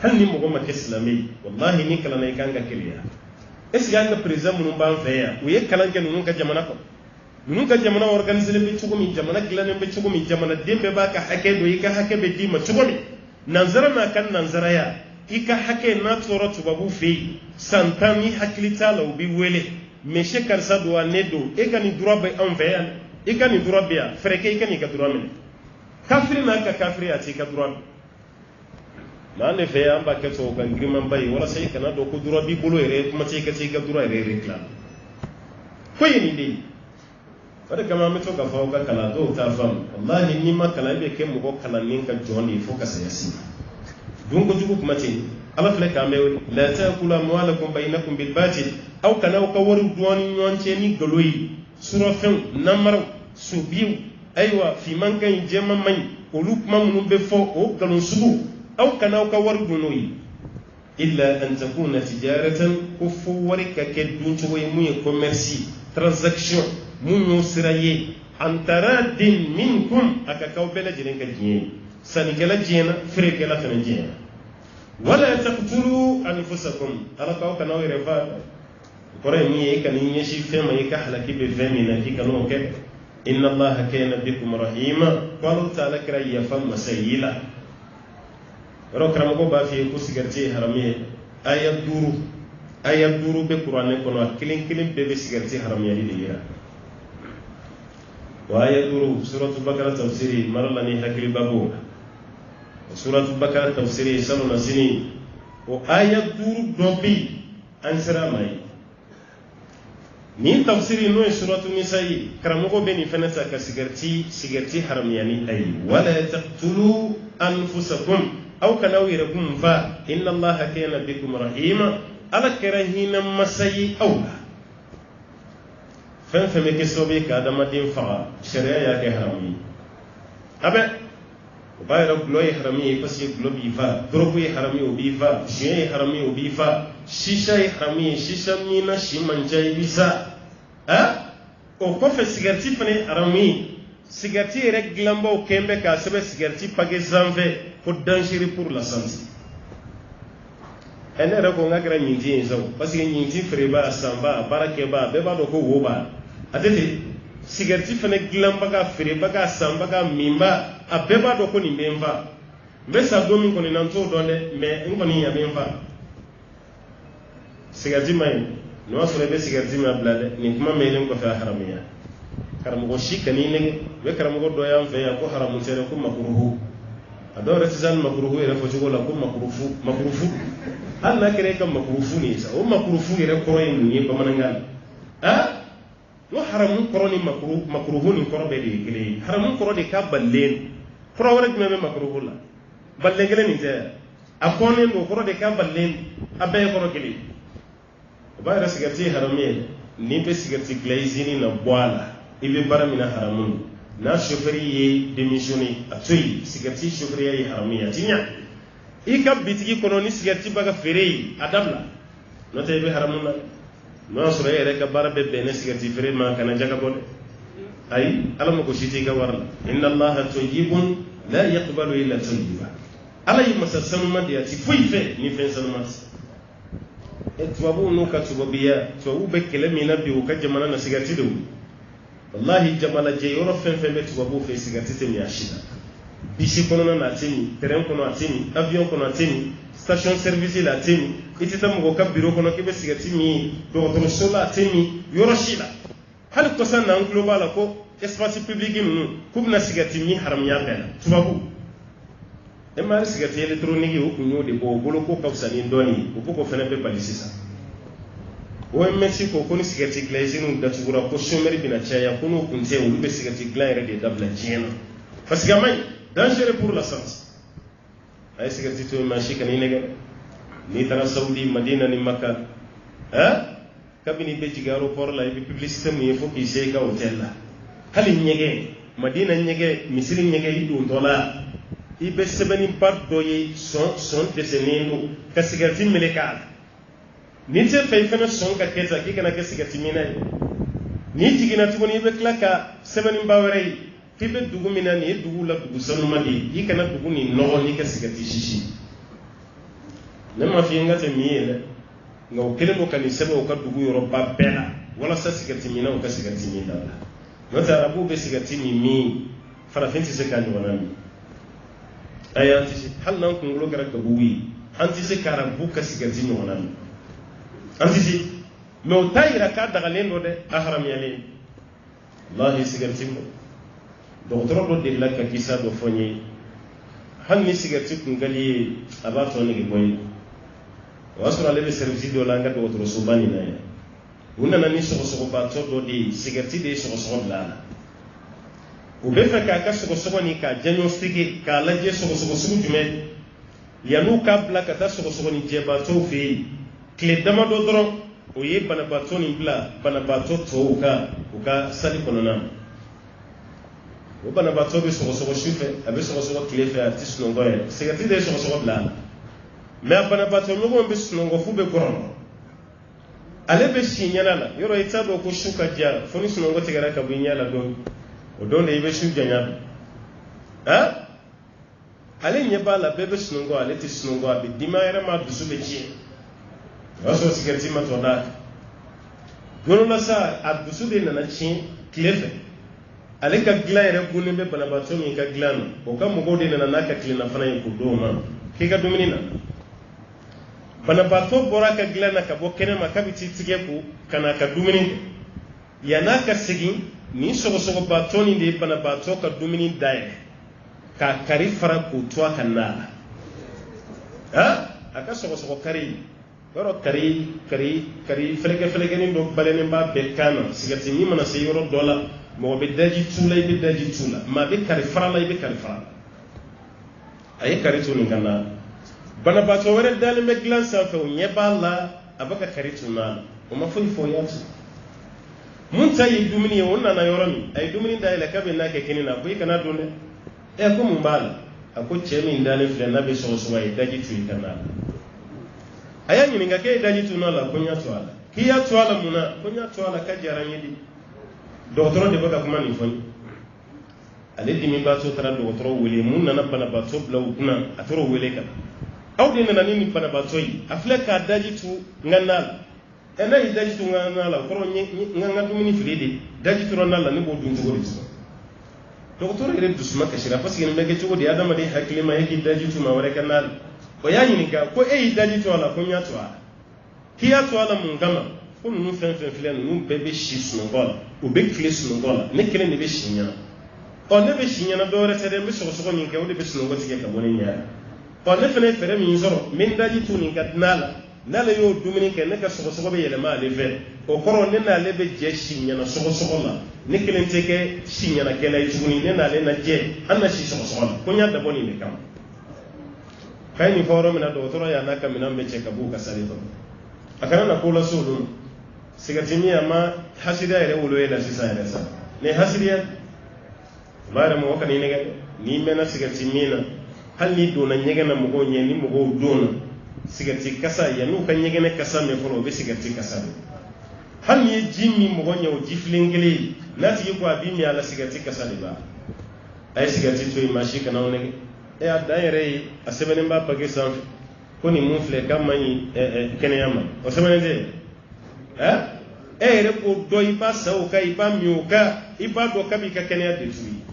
Speaker 2: hali ni mɔgɔ ma kɛ silamɛ ye walahi ni kalanna i kan ka keleya est ce que an ka président minnu b'an fɛ yan u ye kalan kɛ ninnu ka jamana kɔnɔ ninnu ka jamana organisé bɛ cogo min jamana dilannen bɛ cogo min jamanaden bɛɛ b'a ka hakɛ dɔn i ka hakɛ bɛ d'i ma cogo min nanzara n'a ka nanzaraya i ka hakɛ n'a tora tubabuw fɛ yen san 10 ni hakili t'a la u b'i wele monsieur karisa don wa ne don e ka nin droit bɛ anw fɛ yan i ka nin droit bɛ yan fɛrɛ kɛ i ka nin ka droit minɛ kafiri n'a ka kafiri a t'i ka droit minɛ mais an de fɛ yan an b'a kɛ tubabukan girimanba ye walasa i kana dɔn ko droit b'i bolo yɛrɛ kuma tɛ i ka t'i ka droit yɛrɛ réclamer ko ye nin de ye o de kama an bɛ to k'a fɔ aw ka kalan dɔw t'a faamu walahi n'i ma kalan i bɛ kɛ mɔgɔ kalannen ka jɔn de ye fo ka saya s'i ma don kojugu kuma tɛ yen ala filɛ k'an bɛ wele la ta'kulu amwalakum bainakum bil batil aw kana aw ka wariw dun ni ɲɔgɔn cɛ ni nkalon ye surɔfɛnw namaraw sobiw ayiwa fiman ka ɲi jɛman man ɲi olu kuma minnu bɛ fɔ o nkalon sugu aw kana aw ka wari dun n'o ye illa an takuna tijaratan ko fo wari ka ke dun cogo ye mun ye commerce transaction mun yo siraye an taradin minkum aka kaw bela jelen ka jiye sanikela jiyena firekela fana jiyena wala taqtulu anfusakum ala kaw kana wire fa kore mi e kan nyeshi fema e ka halaki be femi na ki kanu ke inna allaha kana bikum rahima qalu ta'ala kra ya fam masayila ro kram ko ba fi ko sigarti haramiye ayat duru be qur'an ko no kilin be sigarti haramiye di ya wa ayat duru suratul baqara tafsiri marlani hakili babu suratul baqara tafsiri saluna sini o ayat duru dobi ansara mai ni tafsiri no suratul nisa'i karamogo be ni fenata ka sigarti haramiyani ay wala taqtulu anfusakum aw kana wirakum fa inna allaha kana bikum rahima ala karahina masayi awla fen feme ke sobe ka adama din fa sharia ya ke harami abe bayra gloy harami parce que globi fa drogu harami obi fa jey harami obi fa shisha harami shisha mina shimanjai bisa o kofe sigarti fane harami sigarti reglamba o kembe ka sebe sigarti page zanve pour danger pour la santé ene rako ngakra nyinti nzo parce que nyinti freba samba barake ba beba do ko woba atete sigarti fane glamba ka freba ka samba ka mimba a beba do ko ni memba mbesa domi ko ni nanto donde mais ngoni ya memba sigarti may no asore be sigarti ma blade ni kuma melen ko fa haramiya karamugo shikani ne be karamugo do yam fe ko haramu tere ko makruhu ado retizan makruhu ere fo jogo la ko makrufu alla kere kam makrufu ni sa o makrufu ere ko yin ni ko manangal no haramu koroni makruhu ni koro be de kele haramu koro de ka ballen koro wara me makruhu la balle gele ni te akone no koro de ka ballen abe koro kele ba ra sigarti haramiye ni be sigarti glazini na boala ibe baramina haramun na chauffeur ye démissionné atoyi sigarti chauffeur ye haramiya tinya ikab bitigi kono ni sigarti baga ferei adabla no te be haramun na no sura yere ka barabe be ne sigarti ferei ma kana jaga bole ay alama ko shiti ga warla inna allaha tayyibun la yaqbalu illa tayyiba alay masasanu madiyati fuife ni fensanmat tubabu no ka tubabiya tubabu be kele mina bi o ka jamana na sigarti do wallahi jamala je yoro fen be tubabu fe sigarti te mi ashida bisi kono na tini terrain kono atini avion kono atini station service la tini itita mo ka biro kono ke be sigarti mi do to sola atini yoro shila hal ko san na global ko espace public nu kubna sigarti mi haram ya bela tubabu e mari sigarti electronique o kunyo de bo bolo ko kawsani ndoni ko ko fene be palisisa o Mexico ko ni sigarti glazinu da tugura ko chomeri bina chaya ko no kunte o be sigarti glaire de dabla jena parce que amay danger pour la santé ay sigarti to machi kan ni tara Saudi Madina ni Makka kabini be jigaro por la bi publicité mu yefo ki sey ka hotel la hali nyege Madina nyege misiri nyege idu dola ibe sebeni part doye son desenendo ka sigarti melekal ni te fay fana son ka keza ki kana ka sigarti mina ni jigina tugoni be klaka sebeni mbawre ki be dugu mina ni dugu la dugu sanu madi yi kana dugu ni no ni ka sigarti shishi nema fi ngate miyele ngaw kelemo kan sebo ka dugu yoro babela wala sa sigarti mina o ka sigarti mina no ta rabu be sigarti mi fara finti se kan wala mi ayanti hal nan kun lo gara ka buwi anti se kara buka sigarti mi wala mi anti si no tayira ka daga lendo de ahram yale wallahi sigarti ko docteur do de la ka kisa do fonyi han ni sigarti kun gali abato ne boy wasura le service do la nga do to subani na ya unna ni so ba to do di sigarti de so la o be fa ka so ni ka diagnostic ka la je so jume yanu ka bla ka ta so ni je ba to fi clé dama do dron o ye bana ba to ni bla bana ba to ka sali kono na o bana ba to be so shufe abe so clé fe artiste no goye sigarti de so bla mais banabato ɲɔgɔn bɛ sunɔgɔ fu bɛ kɔrɔ ale bɛ si ɲɛna la yɔrɔ i t'a dɔn ko su ka diya fo ni sunɔgɔ tigɛra ka bɔ i ɲɛ la don o don de i bɛ su janya ale ɲɛ b'a la bɛɛ bɛ sunɔgɔ ale tɛ sunɔgɔ a bɛ dimi a yɛrɛ ma dusu bɛ tiɲɛ o y'a sɔrɔ sigɛriti ma tɔ d'a kan don dɔ la sa a dusu de nana tiɲɛ tile fɛ ale ka dilan yɛrɛ gunnen bɛ banabaatɔ min ka dilan na o ka mɔgɔw de nana n'a ka tilennafana ye k'o d'o ma k'i ka dumuni na banabaatɔ bɔra ka dilan na ka bɔ kɛnɛ ma k'a bɛ t'i tigɛ ko ka na ka dumuni kɛ yann'a ka segin nin sɔgɔsɔgɔbaatɔ nin de ye banabaatɔ ka dumuni dayɛlɛ k'a kari fara k'o to a ka na la a ka sɔgɔsɔgɔ kari yɔrɔ kari fɛlɛkɛnin dɔ balennen b'a bɛɛ kan na sigɛriti min mana se yɔrɔ dɔ la mɔgɔ bɛ daji tu la i bɛ daji tu la maa bɛ kari fara la i bɛ kari fara la a ye kari to nin kan na banabaatɔ wɛrɛ dalen bɛ dilan sanfɛ o ɲɛ b'a la a bɛ ka kari to n'a la o ma foyi fɔ o y'a to mun ta ye dumuni ye o nana yɔrɔ min a ye dumuni dayɛlɛ k'a bɛ n'a kɛ kini na a ko i kana dun dɛ ko mun b'a la a ko cɛ min dalen filɛ n'a bɛ sɔgɔsɔgɔ a ye daji to i kan na a y'a ɲininka k'e ye daji to n'a la ko n y'a to a la k'i y'a to a la mun na ko n y'a to a la ka diyara n ye di dɔgɔtɔrɔ de bɛ ka kuma nin fɔ n ye ale dimibaatɔ taara dɔgɔtɔrɔ wele mun nana banabaatɔ bila u kunna a taara o wele ka na aw de nana ni nin banabaatɔ ye a filɛ k'a daji tu n ka na la n'a ye daji tu n ka na la o kɔrɔ n ka dumuni fili de daji tora n'a la ne b'o dun cogo di dɔgɔtɔrɔ yɛrɛ dusuma kasira parce que nin bɛ kɛ cogo di adamaden hakili ma e k'i daji tu maa wɛrɛ ka na la o y'a ɲininka ko e y'i daji to a la ko n y'a to a la k'i y'a to a la mun kama ko ninnu fɛn fɛn filɛ ninnu bɛɛ bɛ si sunɔgɔ la u bɛ tile sunɔgɔ la ne kelen de bɛ si ɲɛna ne bɛ si ɲɛna dɔwɛrɛ tɛ dɛ n bɛ sɔgɔsɔgɔ min kɛ o de bɛ sunɔgɔ tigɛ ka bɔ ne ɲɛ la ne fana ye fɛɛrɛ min sɔrɔ n bɛ n daji to nin ka n'a la n'ale y'o dumuni kɛ ne ka sɔgɔsɔgɔ bɛ yɛlɛma ale fɛ o kɔrɔ ne n'ale bɛ jɛ si ɲɛna sɔgɔsɔgɔ la ne kelen tɛ kɛ si ɲɛnakɛla ye tuguni ne n'ale na jɛ an na si sɔgɔsɔgɔ la ko n y'a dabɔ nin de kama k'a ye nin fɔ yɔrɔ min na dɔgɔtɔrɔ y'a n'a ka minɛn bɛ cɛ ka b'u ka sale kɔnɔ a kana na ko lase olu ma sigɛriti min a ma hasiriya yɛrɛ wolo e la sisan yɛrɛ sa nin hasiriya o b'a yɛrɛ mɔgɔ ka n'i nɛgɛ n'i mɛnna sigɛriti min na hali n'i donna ɲɛgɛn na mɔgɔw ɲɛ ni mɔgɔw donna sigɛriti kasa yann'u ka ɲɛgɛnɛ kasa mɛn fɔlɔ o bɛ sigɛriti kasa de hali n'i ye ji min mɔgɔ ɲɛ o ji filen kelen ye n'a tigi ko a b'i min a la sigɛriti kasa de b'a a ye sigɛriti to yen maa si kana aw nɛgɛ a dan yɛrɛ ye a sɛbɛnnen b'a pake sanfɛ ko nin mun filɛ k'a man ɲi kɛnɛya ma o sɛbɛnnen tɛ e yɛrɛ ko dɔ i b'a sa o kan i b'a min o kan i b'a dɔn k'a b'i ka kɛnɛya détruire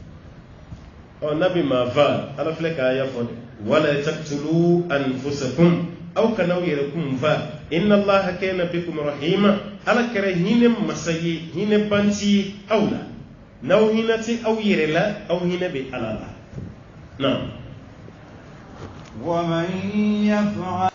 Speaker 2: n'a bɛ maa faa ala filɛ k'a y'a fɔ dɛ wala taqtulu anfusakum aw kana aw yɛrɛ kun faa inna allaha kana bikum rahima ala kɛra hinɛ masa ye hinɛ banti ye aw la n'aw hinɛ tɛ aw yɛrɛ la aw hinɛ bɛ ala la na
Speaker 1: ومن يفعل